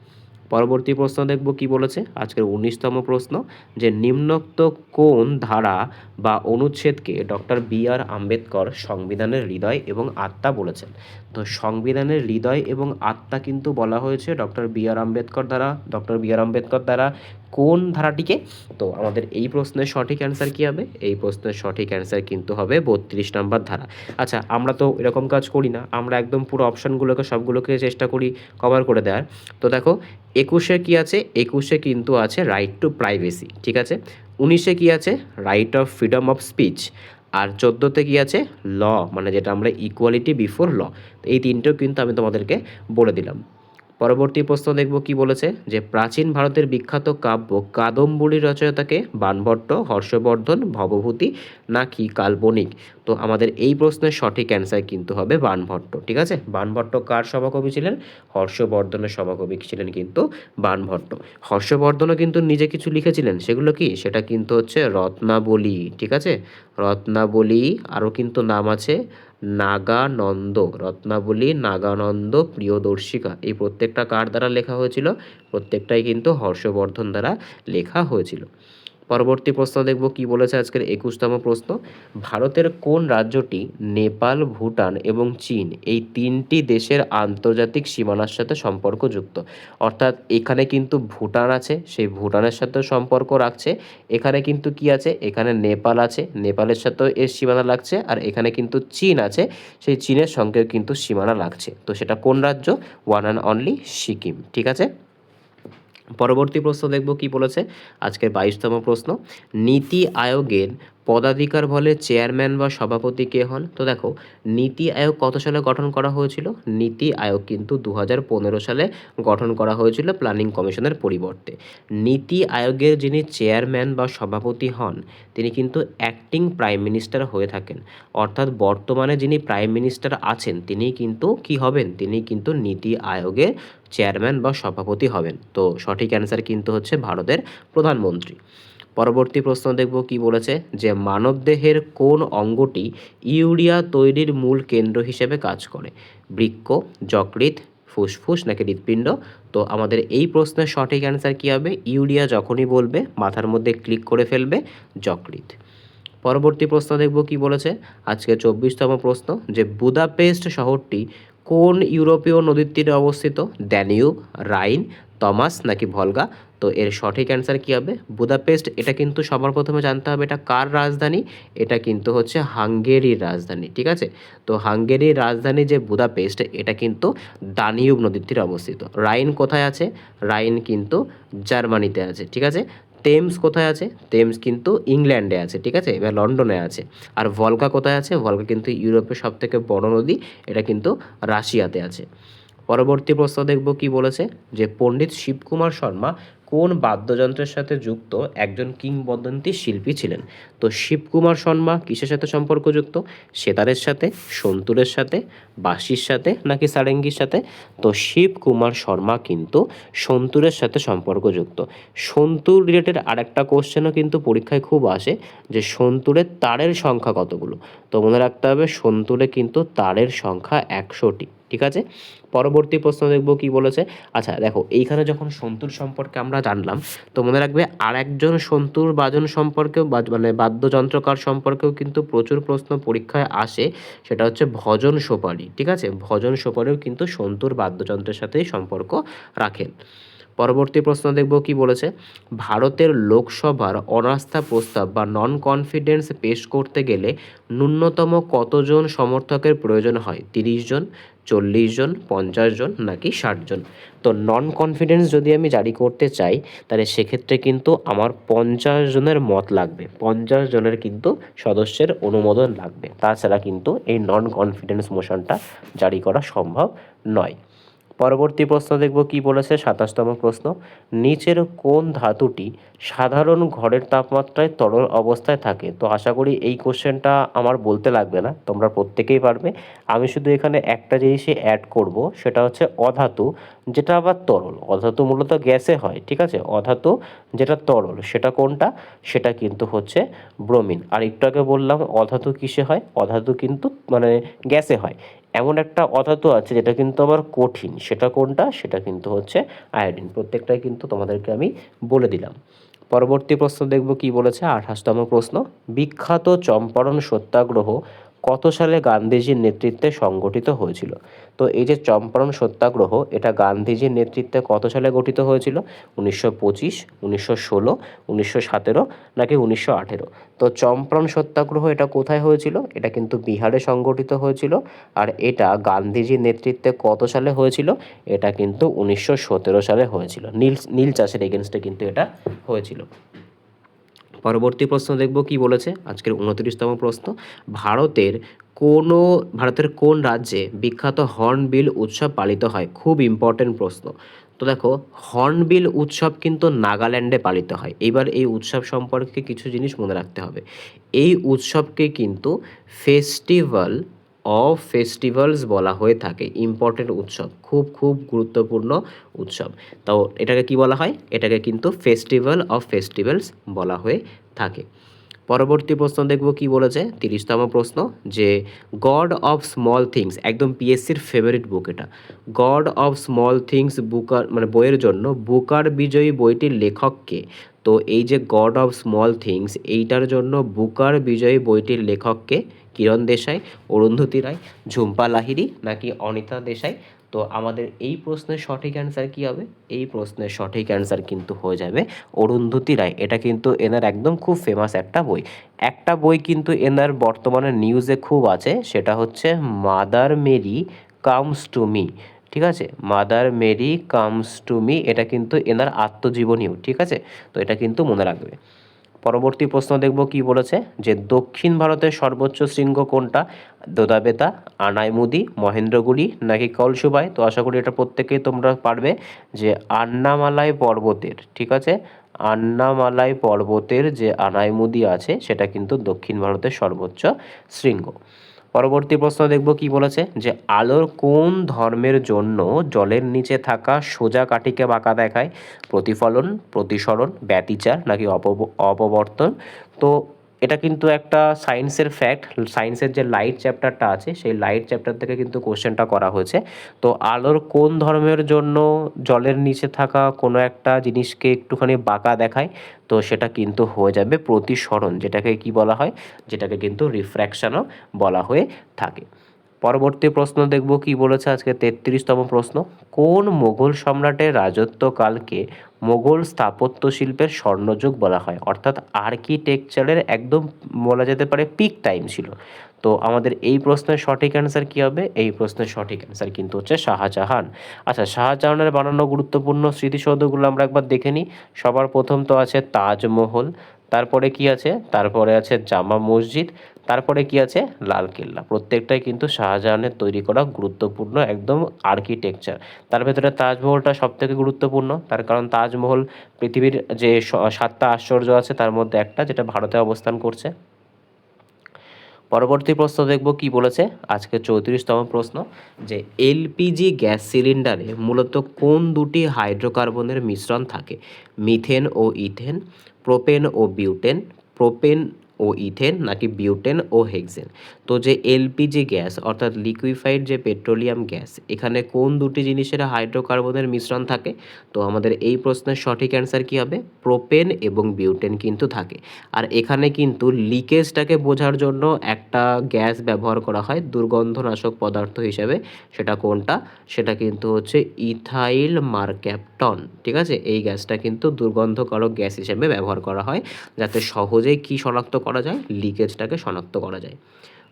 পরবর্তী প্রশ্ন দেখব কি বলেছে, আজকের 19তম প্রশ্ন, যে নিম্নোক্ত কোন ধারা বা অনুচ্ছেদকে ডক্টর BR আম্বেদকর সংবিধানের হৃদয় এবং আত্মা বলেছেন। তো সংবিধানের হৃদয় এবং আত্মা কিন্তু বলা হয়েছে ডক্টর BR আম্বেদকর দ্বারা কোন ধারাটিকে? তো আমাদের এই প্রশ্নের সঠিক অ্যান্সার কী হবে? এই প্রশ্নের সঠিক অ্যান্সার কিন্তু হবে 32 নম্বর ধারা। আচ্ছা, আমরা তো এরকম কাজ করি না, আমরা একদম পুরো অপশানগুলোকে সবগুলোকে চেষ্টা করি কভার করে দেওয়ার। তো দেখো 21-এ কী আছে? 21-এ কিন্তু আছে রাইট টু প্রাইভেসি, ঠিক আছে। 19-এ কী আছে? Right of freedom of speech. আর 14-তে কী আছে? ল, মানে যেটা আমরা ইকুয়ালিটি বিফোর ল। তো এই তিনটেও কিন্তু আমি তোমাদেরকে বলে দিলাম। পরবর্তী প্রশ্ন দেখব কি বলেছে, যে প্রাচীন ভারতের বিখ্যাত কাব্য কাদম্বরীর রচয়িতাকে? বাণভট্ট, হর্ষবর্ধন, ভবভূতি নাকি কাল্পনিক? তো আমাদের এই প্রশ্নের সঠিক অ্যান্সার কিন্তু হবে বাণভট্ট, ঠিক আছে। বাণভট্ট কার সভাকবি ছিলেন? হর্ষবর্ধনের সভাকবি ছিলেন কিন্তু বাণভট্ট। হর্ষবর্ধনও কিন্তু নিজে কিছু লিখেছিলেন, সেগুলো কি? সেটা কিন্তু হচ্ছে রত্নাবলী, ঠিক আছে। রত্নাবলী, আরও কিন্তু নাম আছে নাগানন্দ, রত্নাবলী, নাগানন্দ, প্রিয়দর্শিকা। এই প্রত্যেকটা কার দ্বারা লেখা হয়েছিল? প্রত্যেকটাই কিন্তু হর্ষবর্ধন দ্বারা লেখা হয়েছিল। পরবর্তী প্রশ্ন দেখব কি বলেছে আজকের 21তম প্রশ্ন, ভারতের কোন রাজ্যটি নেপাল, ভুটান এবং চীন এই তিনটি দেশের আন্তর্জাতিক সীমানার সাথে সম্পর্কযুক্ত? অর্থাৎ এখানে কিন্তু ভুটান আছে, সেই ভুটানের সাথেও সম্পর্ক রাখছে। এখানে কিন্তু কি আছে? এখানে নেপাল আছে, নেপালের সাথেও এর সীমানা লাগছে। আর এখানে কিন্তু চীন আছে, সেই চীনের সঙ্গেও কিন্তু সীমানা লাগছে। তো সেটা কোন রাজ্য? ওয়ান অ্যান্ড অনলি সিকিম, ঠিক আছে। পরবর্তী প্রশ্ন দেখব কি বলেছে আজকের 22তম প্রশ্ন, নীতি আয়োগের পদাধিকার বলে চেয়ারম্যান বা সভাপতি কে হন? তো দেখো, নীতি আয়োগ কত সালে গঠন করা হয়েছিল? নীতি আয়োগ কিন্তু 2015 সালে গঠন করা হয়েছিল প্ল্যানিং কমিশনের পরিবর্তে। নীতি আয়োগের যিনি চেয়ারম্যান বা সভাপতি হন, তিনি কিন্তু অ্যাক্টিং প্রাইম মিনিস্টার হয়ে থাকেন। অর্থাৎ বর্তমানে যিনি প্রাইম মিনিস্টার আছেন, তিনি কিন্তু কি হবেন? তিনি কিন্তু নীতি আয়োগের চেয়ারম্যান বা সভাপতি হবেন। তো সঠিক অ্যান্সার কিন্তু হচ্ছে ভারতের প্রধানমন্ত্রী। পরবর্তী প্রশ্ন দেখব কি বলেছে, যে মানবদেহের কোন অঙ্গটি ইউরিয়া তৈরির মূল কেন্দ্র হিসেবে কাজ করে? বৃক্ক, যকৃৎ, ফুসফুস নাকি হৃৎপিণ্ড? তো আমাদের এই প্রশ্নের সঠিক অ্যান্সার কী হবে? ইউরিয়া যখনই বলবে মাথার মধ্যে ক্লিক করে ফেলবে যকৃৎ। পরবর্তী প্রশ্ন দেখব কি বলেছে আজকে 24তম প্রশ্ন, যে বুদাপেস্ট শহরটি কোন ইউরোপীয় নদীর তীরে অবস্থিত? ড্যানিউব, রাইন, তমাস নাকি ভলগা? তো এর সঠিক অ্যান্সার কী হবে? বুদাপেস্ট। এটা কিন্তু সবার প্রথমে জানতে হবে এটা কার রাজধানী? এটা কিন্তু হচ্ছে হাঙ্গেরির রাজধানী, ঠিক আছে। তো হাঙ্গেরির রাজধানী যে বুদাপেস্ট, এটা কিন্তু দানিউব নদীর তীরে অবস্থিত। রাইন কোথায় আছে? রাইন কিন্তু জার্মানিতে আছে, ঠিক আছে। টেমস কোথায় আছে? টেমস কিন্তু ইংল্যান্ডে আছে, ঠিক আছে, এবার লন্ডনে আছে। আর ভলগা কোথায় আছে? ভলগা কিন্তু ইউরোপের সবথেকে বড় নদী, এটা কিন্তু রাশিয়াতে আছে। পরবর্তী প্রশ্ন দেখব কি বলেছে, যে পণ্ডিত শিবকুমার শর্মা কোন বাদ্যযন্ত্রের সাথে যুক্ত একজন কিংবদন্তি শিল্পী ছিলেন? তো শিবকুমার শর্মা কিসের সাথে সম্পর্কযুক্ত? সেতারের সাথে, সন্তুরের সাথে, বাঁশির সাথে নাকি সারেঙ্গির সাথে? তো শিবকুমার শর্মা কিন্তু সন্তুরের সাথে সম্পর্কযুক্ত। সন্তুর রিলেটেড আরেকটা কোশ্চেনও কিন্তু পরীক্ষায় খুব আসে, যে সন্তুরের তারের সংখ্যা কতগুলো? তো মনে রাখতে হবে সন্তুরে কিন্তু তারের সংখ্যা 100টি, ঠিক আছে। পরবর্তী প্রশ্ন দেখব কি বলেছে। আচ্ছা দেখো, এইখানে যখন সন্তুর সম্পর্কে আমরা জানলাম, তো মনে রাখবে আর একজন সন্তুর বাজন সম্পর্কেও মানে বাদ্যযন্ত্রকার সম্পর্কেও কিন্তু প্রচুর প্রশ্ন পরীক্ষায় আসে, সেটা হচ্ছে ভজন সোপারি, ঠিক আছে। ভজন সোপারিও কিন্তু সন্তুর বাদ্যযন্ত্রের সাথেই সম্পর্ক রাখেন। পরবর্তী প্রশ্ন দেখব কি বলেছে, ভারতের লোকসভার অনাস্থা প্রস্তাব বা নন কনফিডেন্স পেশ করতে গেলে ন্যূনতম কতজন সমর্থকের প্রয়োজন হয়? 30 জন, 40 জন, 50 জন নাকি 60 জন? তো নন কনফিডেন্স যদি আমি জারি করতে চাই, তাহলে সেক্ষেত্রে কিন্তু আমার 50 জনের মত লাগবে, 50 জনের কিন্তু সদস্যের অনুমোদন লাগবে, তাছাড়া কিন্তু এই নন কনফিডেন্স মোশনটা জারি করা সম্ভব নয়। পরবর্তী প্রশ্ন দেখব কি বলেছে 27তম প্রশ্ন, নিচের কোন ধাতুটি সাধারণ ঘরের তাপমাত্রায় তরল অবস্থায় থাকে? তো আশা করি এই কোশ্চেনটা আমার বলতে লাগবে না, তোমরা প্রত্যেকেই পারবে। আমি শুধু এখানে একটা জিনিসই অ্যাড করব, সেটা হচ্ছে অধাতু, যেটা আবার তরল। অধাতু মূলত গ্যাসে হয়, ঠিক আছে। অধাতু যেটা তরল সেটা কোনটা? সেটা কিন্তু হচ্ছে ব্রোমিন। আর একটু আগে বললাম অধাতু কিসে হয়? অধাতু কিন্তু মানে গ্যাসে হয়। এমন একটা অধাতু আছে যেটা কিন্তু আবার কঠিন, সেটা কোনটা? সেটা কিন্তু হচ্ছে আয়োডিন। প্রত্যেকটাই কিন্তু তোমাদেরকে আমি বলে দিলাম। পরবর্তী প্রশ্ন দেখব কি বলেছে 28তম প্রশ্ন, বিখ্যাত চম্পারণ সত্যাগ্রহ কত সালে গান্ধীজির নেতৃত্বে সংগঠিত হয়েছিল? তো এই যে চম্পারণ সত্যাগ্রহ, এটা গান্ধীজির নেতৃত্বে কত সালে গঠিত হয়েছিল? 1925, 1916, 1917 নাকি 1918? তো চম্পারণ সত্যাগ্রহ এটা কোথায় হয়েছিল? এটা কিন্তু বিহারে সংগঠিত হয়েছিল। আর এটা গান্ধীজির নেতৃত্বে কত সালে হয়েছিল? এটা কিন্তু 1917 সালে হয়েছিল। নীল চাষের এগেনস্টে কিন্তু এটা হয়েছিল। পরবর্তী প্রশ্ন দেখব কি বলেছে, আজকের 29তম প্রশ্ন। ভারতের ভারতের কোন রাজ্যে বিখ্যাত হর্নবিল উৎসব পালিত হয়? খুব ইম্পর্টেন্ট প্রশ্ন। তো দেখো, হর্নবিল উৎসব কিন্তু নাগাল্যান্ডে পালিত হয়। এবার এই উৎসব সম্পর্কে কিছু জিনিস মনে রাখতে হবে। এই উৎসবকে কিন্তু ফেস্টিভ্যাল অফ ফেস্টিভ্যালস বলা হয়ে থাকে। ইম্পর্টেন্ট উৎসব, খুব খুব গুরুত্বপূর্ণ উৎসব। তো এটাকে কি বলা হয়? এটাকে কিন্তু ফেস্টিভ্যাল অফ ফেস্টিভ্যালস বলা হয়ে থাকে। পরবর্তী প্রশ্ন দেখব কি বলেছে, 30তম প্রশ্ন, যে গড অফ স্মল থিংস, একদম পিএসসির ফেভারিট বুক এটা। God of small things Booker মানে বইয়ের জন্য বুকার বিজয়ী বইটির লেখককে? তো এই যে গড অফ স্মল থিংস, এইটার জন্য বুকার বিজয়ী বইটির লেখককে? কিরণ দেশাই, অরুন্ধতী রায়, ঝুম্পা লাহিড়ী নাকি অনিতা দেশাই? তো আমাদের এই প্রশ্নের সঠিক অ্যান্সার কি হবে? এই প্রশ্নের সঠিক অ্যান্সার কিন্তু হয়ে যাবে অরুন্ধতী রায়। এটা কিন্তু এনার একদম খুব ফেমাস একটা বই। একটা বই কিন্তু এনার বর্তমানে নিউজে খুব আছে, সেটা হচ্ছে mother Mary comes to me. ঠিক আছে, mother Mary comes to me, এটা কিন্তু এনার আত্মজীবনীও। ঠিক আছে, তো এটা কিন্তু মনে রাখবে। পরবর্তী প্রশ্ন দেখব কি বলেছে, যে দক্ষিণ ভারতের সর্বোচ্চ শৃঙ্গ কোনটা? দোদাবেতা, আনাইমুদি, মহেন্দ্রগুড়ি নাকি কলসুবাই? তো আশা করি এটা প্রত্যেকেই তোমরা পারবে, যে আন্নামালাই পর্বতের, ঠিক আছে, আন্নামালাই পর্বতের যে আনাইমুদি আছে সেটা কিন্তু দক্ষিণ ভারতের সর্বোচ্চ শৃঙ্গ। পরবর্তী প্রশ্ন দেখব কি বলেছে, যে আলোর কোন ধর্মের জন্য জলের নিচে থাকা সোজা কাঠিকে বাঁকা দেখায়? প্রতিফলন, প্রতিসরণ, ব্যতিচার নাকি অপবর্তন? তো এটা কিন্তু একটা সায়েন্সের ফ্যাক্ট। সায়েন্সের যে লাইট চ্যাপ্টারটা আছে সেই লাইট চ্যাপ্টার থেকে কিন্তু কোশ্চেনটা করা হয়েছে। তো আলোর কোন ধর্মের জন্য জলের নিচে থাকা কোনো একটা জিনিসকে একটুখানি বাঁকা দেখায়? তো সেটা কিন্তু হয়ে যাবে প্রতিসরণ, যেটাকে কি বলা হয়? যেটাকে কিন্তু রিফ্র্যাকশনও বলা হয়ে থাকে। পরবর্তী প্রশ্ন দেখব কি বলেছে, আজকে 33তম প্রশ্ন। কোন মোগল সম্রাটের রাজত্বকালকে মোগল স্থাপত্য শিল্পের স্বর্ণযুগ বলা হয়? অর্থাৎ আর্কিটেকচারের একদম বলা যেতে পারে পিক টাইম ছিল। তো আমাদের এই প্রশ্নের সঠিক অ্যান্সার কি হবে? এই প্রশ্নের সঠিক অ্যান্সার কিন্তু হচ্ছে শাহজাহান। আচ্ছা, শাহজাহানের বানানো গুরুত্বপূর্ণ স্মৃতিসৌধগুলো আমরা একবার দেখে নিই। সবার প্রথম তো আছে তাজমহল, তারপরে কি আছে? তারপরে আছে জামা মসজিদ, তারপরে কি আছে? লালকেল্লা। প্রত্যেকটাই কিন্তু শাহজাহানের তৈরি করা গুরুত্বপূর্ণ একদম আর্কিটেকচার। তার ভেতরে তাজমহলটা সবথেকে গুরুত্বপূর্ণ, তার কারণ তাজমহল পৃথিবীর যে 7টা আশ্চর্য আছে তার মধ্যে একটা, যেটা ভারতে অবস্থান করছে। পরবর্তী প্রশ্ন দেখব কি বলেছে, আজকে 34তম প্রশ্ন, যে এলপিজি গ্যাস সিলিন্ডারে মূলত কোন দুটি হাইড্রোকার্বনের মিশ্রণ থাকে? মিথেন ও ইথেন, প্রোপেন ও বিউটেন, প্রোপেন ও ইথেন নাকি বিউটেন ও হেক্সেন? তো যে এলপিজি গ্যাস অর্থাৎ লিকুইফাইড যে পেট্রোলিয়াম গ্যাস, এখানে কোন দুটি জিনিসের হাইড্রোকার্বনের মিশ্রণ থাকে? তো আমাদের এই প্রশ্নের সঠিক অ্যান্সার কি হবে? প্রোপেন এবং বিউটেন কিন্তু থাকে। আর এখানে কিন্তু লিকেজটাকে বোঝার জন্য একটা গ্যাস ব্যবহার করা হয় দুর্গন্ধনাশক পদার্থ হিসেবে। সেটা কোনটা? সেটা কিন্তু হচ্ছে ইথাইল মারক্যাপটন। ঠিক আছে, এই গ্যাসটা কিন্তু দুর্গন্ধকারক গ্যাস হিসেবে ব্যবহার করা হয়, যাতে সহজেই কি শনাক্ত করা যায়? লিকেজটাকে শনাক্ত করা যায়।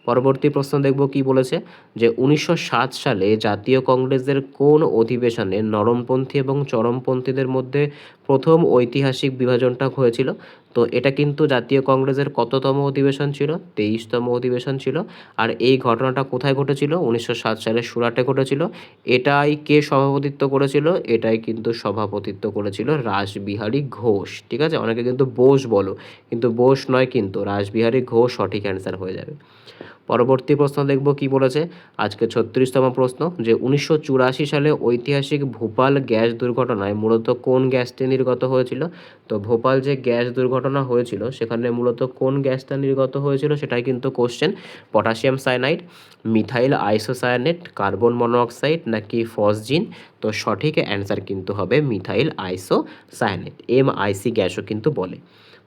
পরবর্তী প্রশ্ন দেখব কি বলেছে, যে 1907 সালে জাতীয় কংগ্রেসের কোন অধিবেশনে নরমপন্থী এবং চরমপন্থীদের মধ্যে প্রথম ঐতিহাসিক বিভাজনটা হয়েছিল? তো এটা কিন্তু জাতীয় কংগ্রেসের কততম অধিবেশন ছিল? 23তম অধিবেশন ছিল। আর এই ঘটনাটা কোথায় ঘটেছিল? 1907 সালে সুরাটে ঘটেছিল। এটাই কে সভাপতিত্ব করেছিল? এটাই কিন্তু সভাপতিত্ব করেছিল রাসবিহারী ঘোষ। ঠিক আছে, অনেকে কিন্তু বোস বলো, কিন্তু বোস নয়, কিন্তু রাসবিহারী ঘোষ সঠিক অ্যান্সার হয়ে যাবে। পরবর্তী প্রশ্ন দেখব কি বলেছে, আজকে 36তম প্রশ্ন, যে 1984 সালে ঐতিহাসিক ভোপাল গ্যাস দুর্ঘটনায় মূলত কোন গ্যাসটি নির্গত হয়েছিল? তো ভোপাল যে গ্যাস দুর্ঘটনা হয়েছিল সেখানে মূলত কোন গ্যাসটা নির্গত হয়েছিল সেটাই কিন্তু question. Potassium cyanide, methyl isocyanate, carbon monoxide নাকি ফসজিন? তো সঠিক অ্যান্সার কিন্তু হবে মিথাইল আইসোসায়ানেট, MIC গ্যাসও কিন্তু বলে।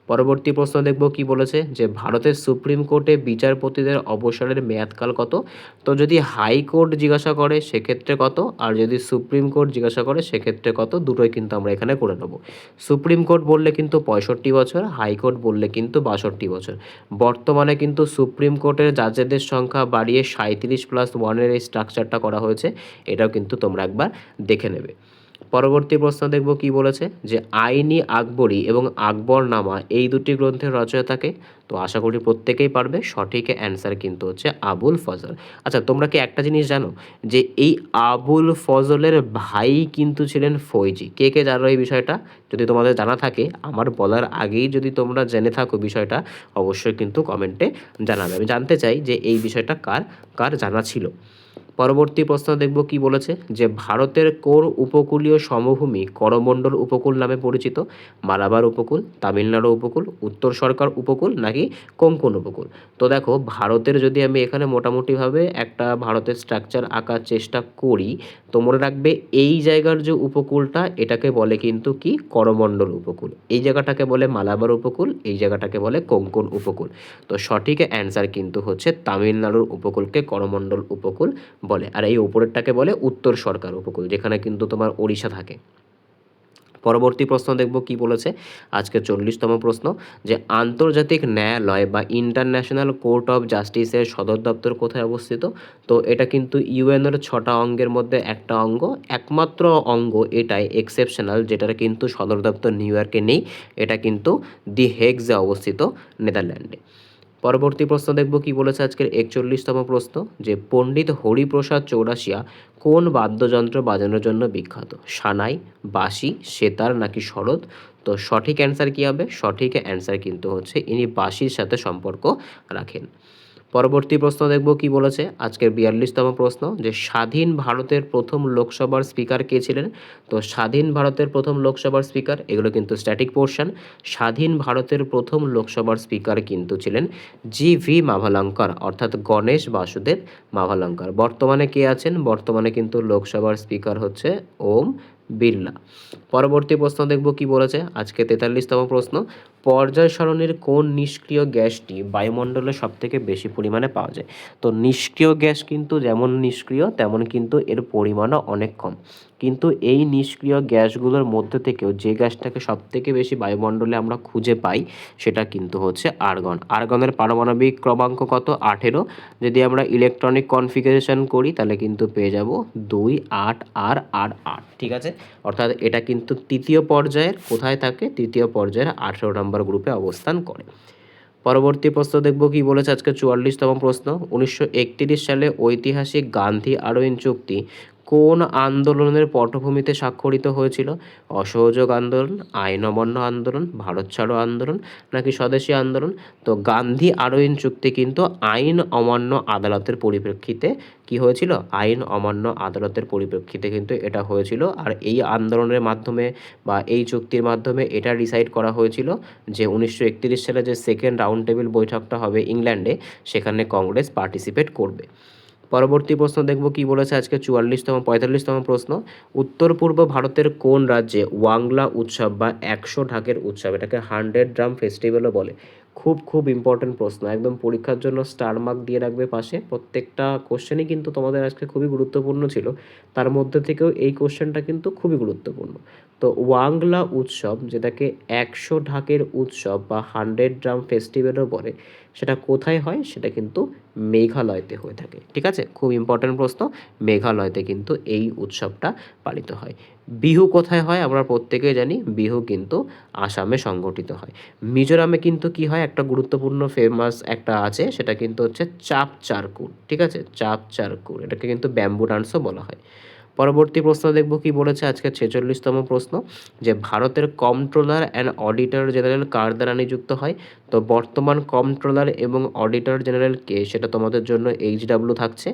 পরবর্তী প্রশ্ন দেখব কি বলেছে, যে ভারতের সুপ্রিম কোর্টে বিচারপতিদের অবসরের মেয়াদকাল কত? তো যদি হাইকোর্ট জিজ্ঞাসা করে সেক্ষেত্রে কত, আর যদি সুপ্রিম কোর্ট জিজ্ঞাসা করে সেক্ষেত্রে কত, দুটোই কিন্তু আমরা এখানে করে নেব। সুপ্রিম কোর্ট বললে কিন্তু 65 বছর, হাইকোর্ট বললে কিন্তু 62 বছর। বর্তমানে কিন্তু সুপ্রিম কোর্টের জাজেদের সংখ্যা বাড়িয়ে 37+1 এই স্ট্রাকচারটা করা হয়েছে, এটাও কিন্তু তোমরা একবার দেখে নেবে। পরবর্তী প্রশ্ন দেখব কি বলেছে, যে আইনি আকবরী এবং আকবরনামা এই দুটি গ্রন্থের রচয়িতাকে? তো আশা করি প্রত্যেকেই পারবে, সঠিক অ্যান্সার কিন্তু হচ্ছে আবুল ফজল। আচ্ছা, তোমরা কি একটা জিনিস জানো, যে এই আবুল ফজলের ভাই কিন্তু ছিলেন ফৈজি? কে কে জানো এই বিষয়টা? যদি তোমাদের জানা থাকে, আমার বলার আগেই যদি তোমরা জেনে থাকো বিষয়টা, অবশ্যই কিন্তু কমেন্টে জানাবে। আমি জানতে চাই যে এই বিষয়টা কার কার জানা ছিল। পরবর্তী প্রশ্ন দেখব কি বলেছে, যে ভারতের কোন উপকূলীয় সমভূমি করমণ্ডল উপকূল নামে পরিচিত? মালাবার উপকূল, তামিলনাড়ু উপকূল, উত্তর সরকার উপকূল, নাকি কোঙ্কণ উপকূল? তো দেখো, ভারতের যদি আমি এখানে মোটামুটিভাবে একটা ভারতের স্ট্রাকচার আঁকার চেষ্টা করি, তো মনে রাখবে এই জায়গার যে উপকূলটা, এটাকে বলে কিন্তু কি করমণ্ডল উপকূল, এই জায়গাটাকে বলে মালাবার উপকূল, এই জায়গাটাকে বলে কোঙ্কণ উপকূল। তো সঠিক অ্যান্সার কিন্তু হচ্ছে তামিলনাড়ুর উপকূলকে করমণ্ডল উপকূল বলে, আর এই উপরেরটাকে বলে উত্তর সরকার উপকূল, যেখানে কিন্তু তোমার ওড়িশা থাকে। পরবর্তী প্রশ্ন দেখব কি বলেছে, আজকে 40তম প্রশ্ন, যে আন্তর্জাতিক ন্যায়ালয় বা ইন্টারন্যাশনাল কোর্ট অফ জাস্টিসের সদর দপ্তর কোথায় অবস্থিত? তো এটা কিন্তু ইউএনের 6টা অঙ্গের মধ্যে একটা অঙ্গ, একমাত্র অঙ্গ এটাই এক্সেপশনাল যেটার কিন্তু সদর দপ্তর নিউ ইয়র্কে নেই, এটা কিন্তু দি হেগসে অবস্থিত, নেদারল্যান্ডে। পরবর্তী প্রশ্ন দেখব কি বলেছে, আজকের 41তম প্রশ্ন, যে পণ্ডিত হরিপ্রসাদ চৌরাশিয়া কোন বাদ্যযন্ত্র বাজানোর জন্য বিখ্যাত? সানাই, বাঁশি, সেতার, নাকি সরোদ? তো সঠিক অ্যান্সার কি হবে? সঠিক অ্যান্সার কিন্তু হচ্ছে ইনি বাঁশির সাথে সম্পর্ক রাখেন। পরবর্তী প্রশ্ন দেখব কি বলেছে, আজকের 42তম প্রশ্ন, যে স্বাধীন ভারতের প্রথম লোকসভার স্পিকার কে ছিলেন? তো স্বাধীন ভারতের প্রথম লোকসভার স্পিকার, এগুলো কিন্তু স্ট্যাটিক পোর্শন, স্বাধীন ভারতের প্রথম লোকসভার স্পিকার কিন্তু ছিলেন জি.ভি. মাভালঙ্কর, অর্থাৎ গণেশ বাসুদেব মাভালঙ্কর। বর্তমানে কে আছেন? বর্তমানে কিন্তু লোকসভার স্পিকার হচ্ছে ওম বিড়লা। পরবর্তী প্রশ্ন দেখব কি বলেছে, আজকে 43তম প্রশ্ন, পর্যায় সারণীর কোন নিষ্ক্রিয় গ্যাসটি বায়ুমণ্ডলে সবথেকে বেশি পরিমাণে পাওয়া যায়? তো নিষ্ক্রিয় গ্যাস কিন্তু যেমন নিষ্ক্রিয় তেমন কিন্তু এর পরিমাণও অনেক কম, কিন্তু এই নিষ্ক্রিয় গ্যাসগুলোর মধ্যে থেকেও যে গ্যাসটাকে সবথেকে বেশি বায়ুমণ্ডলে আমরা খুঁজে পাই সেটা কিন্তু হচ্ছে আর্গন। আর্গনের পারমাণবিক ক্রমাঙ্ক কত? 18। যদি আমরা ইলেকট্রনিক কনফিগারেশন করি তাহলে কিন্তু পেয়ে যাব 2 8 আর 8। ঠিক আছে, অর্থাৎ এটা কিন্তু তৃতীয় পর্যায়ের কোথায় থাকে? তৃতীয় পর্যায়ের 18 নম্বর গ্রুপে অবস্থান করে। পরবর্তী প্রশ্ন দেখব কি বলেছে, আজকে 44তম প্রশ্ন, 1931 সালে ঐতিহাসিক গান্ধী আরোইন চুক্তি কোন আন্দোলনের পটভূমিতে স্বাক্ষরিত হয়েছিল? অসহযোগ আন্দোলন, আইন অমান্য আন্দোলন, ভারত ছাড়ো আন্দোলন, নাকি স্বদেশী আন্দোলন? তো গান্ধী আরোইন চুক্তি কিন্তু আইন অমান্য আদালতের পরিপ্রেক্ষিতে কি হয়েছিল? আইন অমান্য আদালতের পরিপ্রেক্ষিতে কিন্তু এটা হয়েছিল, আর এই আন্দোলনের মাধ্যমে বা এই চুক্তির মাধ্যমে এটা ডিসাইড করা হয়েছিল যে 1931 সালে যে সেকেন্ড রাউন্ড টেবিল বৈঠকটা হবে ইংল্যান্ডে, সেখানে কংগ্রেস পার্টিসিপেট করবে। পরবর্তী প্রশ্ন দেখব কি বলেছে, আজকে 45তম প্রশ্ন, উত্তর পূর্ব ভারতের কোন রাজ্যে ওয়াংলা উৎসব বা 100 ঢাকের উৎসব, এটাকে 100 ড্রাম ফেস্টিভ্যালও বলে? খুব খুব ইম্পর্টেন্ট প্রশ্ন, একদম পরীক্ষার জন্য স্টার মার্ক দিয়ে রাখবে পাশে, প্রত্যেকটা কোশ্চেনই কিন্তু তোমাদের আজকে খুবই গুরুত্বপূর্ণ ছিল, তার মধ্যে থেকেও এই কোশ্চেনটা কিন্তু খুবই গুরুত্বপূর্ণ। তো ওয়াংলা উৎসব, যেটাকে 100 ঢাকের উৎসব বা 100 ড্রাম ফেস্টিভ্যালও বলে, সেটা কোথায় হয়? সেটা কিন্তু মেঘালয়তে হয়ে থাকে। ঠিক আছে, খুব ইম্পর্ট্যান্ট প্রশ্ন, মেঘালয়তে কিন্তু এই উৎসবটা পালিত হয়। বিহু কোথায় হয়? আমরা প্রত্যেকেই জানি বিহু কিন্তু আসামে সংগঠিত হয়। মিজোরামে কিন্তু কি হয়, একটা গুরুত্বপূর্ণ ফেমাস একটা আছে, সেটা কিন্তু হচ্ছে চাপ চারকুল। ঠিক আছে, চাপ চারকুল, এটাকে কিন্তু ব্যাম্বু ডান্সও বলা হয়। পরবর্তী প্রশ্ন দেখব কি বলেছে, আজকে 46তম প্রশ্ন, যে ভারতের কম্ট্রোলার অ্যান্ড অডিটর জেনারেল কার দ্বারা নিযুক্ত হয়? তো বর্তমান কম্ট্রোলার এবং অডিটর জেনারেল কে, সেটা তোমাদের জন্য এইচডাব্লিউ থাকছে।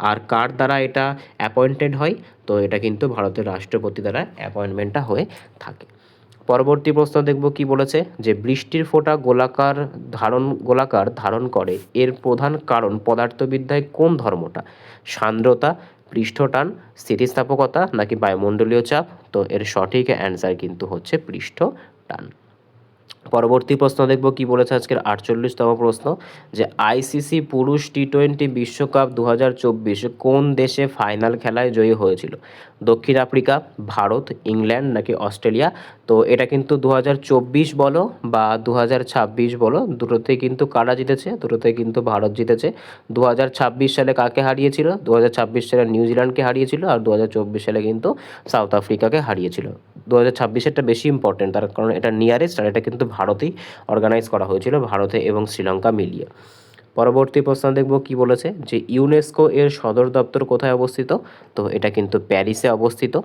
আর কার দ্বারা এটা অ্যাপয়েন্টেড হয়? তো এটা কিন্তু ভারতের রাষ্ট্রপতি দ্বারা অ্যাপয়েন্টমেন্টটা হয়ে থাকে। পরবর্তী প্রশ্ন দেখব কি বলেছে, যে বৃষ্টির ফোঁটা গোলাকার ধারণ করে এর প্রধান কারণ পদার্থবিদ্যায় কোন ধর্মটা? সান্দ্রতা, পৃষ্ঠটান, স্থিতিস্থাপকতা, নাকি বায়ুমণ্ডলীয় চাপ? তো এর সঠিক অ্যান্সার কিন্তু হচ্ছে পৃষ্ঠটান। পরবর্তী প্রশ্ন দেখব কি বলেছে আজকের 48তম প্রশ্ন, যে আইসিসি পুরুষ টি-20 বিশ্বকাপ 2024 কোন দেশে ফাইনাল খেলায় জয়ী হয়েছিল? দক্ষিণ আফ্রিকা, ভারত, ইংল্যান্ড নাকি অস্ট্রেলিয়া? তো এটা কিন্তু 2024 বলো বা 2026 বলো, দুটোতেই কিন্তু কারা জিতেছে? দুটোতেই কিন্তু ভারত জিতেছে। 2026 সালে কাকে হারিয়েছিল? 2026 সালে নিউজিল্যান্ডকে হারিয়েছিল, আর 2024 সালে কিন্তু সাউথ আফ্রিকাকে হারিয়েছিল। 2026-এরটা বেশি ইম্পর্টেন্ট, তার কারণ এটা নিয়ারেস্ট, আর এটা কিন্তু ভারতেই অর্গানাইজ করা হয়েছিল, ভারতে এবং শ্রীলঙ্কা মিলিয়ে। পরবর্তী প্রশ্ন দেখব কি বলেছে, যে ইউনেস্কো এর সদর দপ্তর কোথায় অবস্থিত? তো এটা কিন্তু প্যারিসে অবস্থিত।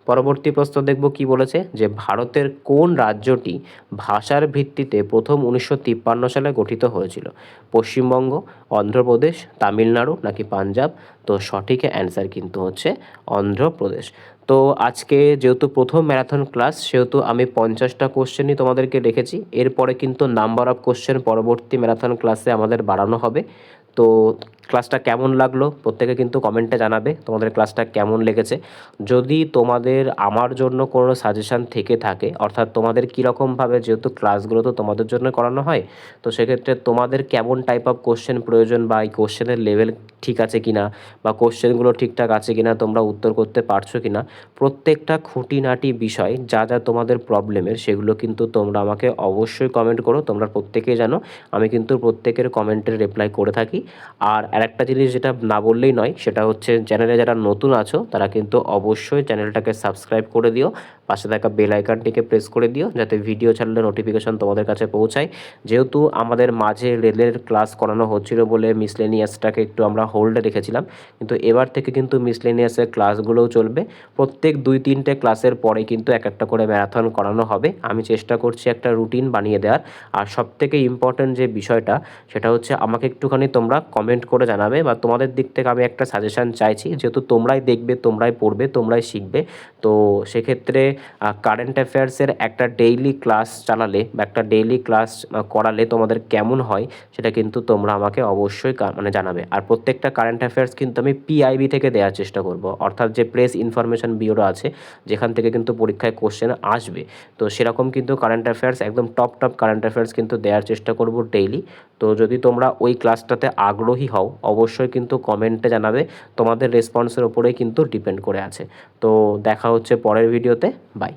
পরবর্তী প্রশ্ন দেখব কি বলেছে, যে ভারতের কোন রাজ্যটি ভাষার ভিত্তিতে প্রথম 1953 সালে গঠিত হয়েছিল? পশ্চিমবঙ্গ, অন্ধ্রপ্রদেশ, তামিলনাড়ু নাকি পাঞ্জাব? তো সঠিক অ্যান্সার কিন্তু হচ্ছে অন্ধ্রপ্রদেশ। তো আজকে যেহেতু প্রথম ম্যারাথন ক্লাস, সেহেতু আমি 50টা কোশ্চেনই তোমাদেরকে রেখেছি। এরপরে কিন্তু নাম্বার অফ কোশ্চেন পরবর্তী ম্যারাথন ক্লাসে আমাদের বাড়ানো হবে। তো ক্লাসটা কেমন লাগলো প্রত্যেকে কিন্তু কমেন্টে জানাবে তোমাদের ক্লাসটা কেমন লেগেছে। যদি তোমাদের আমার জন্য কোনো সাজেশান থেকে থাকে, অর্থাৎ তোমাদের কীরকমভাবে, যেহেতু ক্লাসগুলো তো তোমাদের জন্য করানো হয়, তো সেক্ষেত্রে তোমাদের কেমন টাইপ অফ কোশ্চেন প্রয়োজন, বা এই কোশ্চেনের লেভেল ঠিক আছে কি না, বা কোশ্চেনগুলো ঠিকঠাক আছে কি না, তোমরা উত্তর করতে পারছো কি না, প্রত্যেকটা খুঁটিনাটি বিষয় যা যা তোমাদের প্রবলেমের, সেগুলো কিন্তু তোমরা আমাকে অবশ্যই কমেন্ট করো। তোমরা প্রত্যেকেই জানো আমি কিন্তু প্রত্যেকের কমেন্টের রিপ্লাই করে থাকি। আর আরেকটা জিনিস যেটা না বললেই নয়, সেটা হচ্ছে চ্যানেলে যারা নতুন আছো তারা কিন্তু অবশ্যই চ্যানেলটাকে সাবস্ক্রাইব করে দিও, পাশে থাকা বেল আইকনটিকে প্রেস করে দিও, যাতে ভিডিও ছাড়লে নোটিফিকেশন তোমাদের কাছে পৌঁছায়। যেহেতু আমাদের মাঝে রেলের ক্লাস করানো হচ্ছিল বলে মিসলেনিয়াসটাকে একটু আমরা হোল্ডে রেখেছিলাম, কিন্তু এবার থেকে কিন্তু মিসলেনিয়াসের ক্লাসগুলোও চলবে। প্রত্যেক 2-3টে ক্লাসের পরে কিন্তু এক একটা করে ম্যারাথন করানো হবে। আমি চেষ্টা করছি একটা রুটিন বানিয়ে দেওয়ার। আর সবথেকে ইম্পর্ট্যান্ট যে বিষয়টা, সেটা হচ্ছে আমাকে একটুখানি তোমরা কমেন্ট করে জানাবে, বা তোমাদের দিক থেকে আমি একটা সাজেশান চাইছি, যেহেতু তোমরাই দেখবে, তোমরাই পড়বে, তোমরাই শিখবে। তো সেক্ষেত্রে কারেন্ট অ্যাফেয়ার্সের একটা ডেইলি ক্লাস চালালে বা একটা ডেইলি ক্লাস করালে তোমাদের কেমন হয়, সেটা কিন্তু তোমরা আমাকে অবশ্যই মানে জানাবে। আর প্রত্যেকটা কারেন্ট অ্যাফেয়ার্স কিন্তু আমি পিআইবি থেকে দেওয়ার চেষ্টা করব, অর্থাৎ যে প্রেস ইনফরমেশন ব্যুরো আছে, যেখান থেকে কিন্তু পরীক্ষায় কোশ্চেন আসবে, তো সেরকম কিন্তু কারেন্ট অ্যাফেয়ার্স, একদম টপ কারেন্ট অ্যাফেয়ার্স কিন্তু দেওয়ার চেষ্টা করব ডেইলি। তো যদি তোমরা ওই ক্লাসটাতে আগ্রহী হও, অবশ্যই কিন্তু কমেন্টে জানাবে। তোমাদের রেসপন্সের ওপরেই কিন্তু ডিপেন্ড করে আছে। তো দেখা হচ্ছে পরের ভিডিওতে। বাই।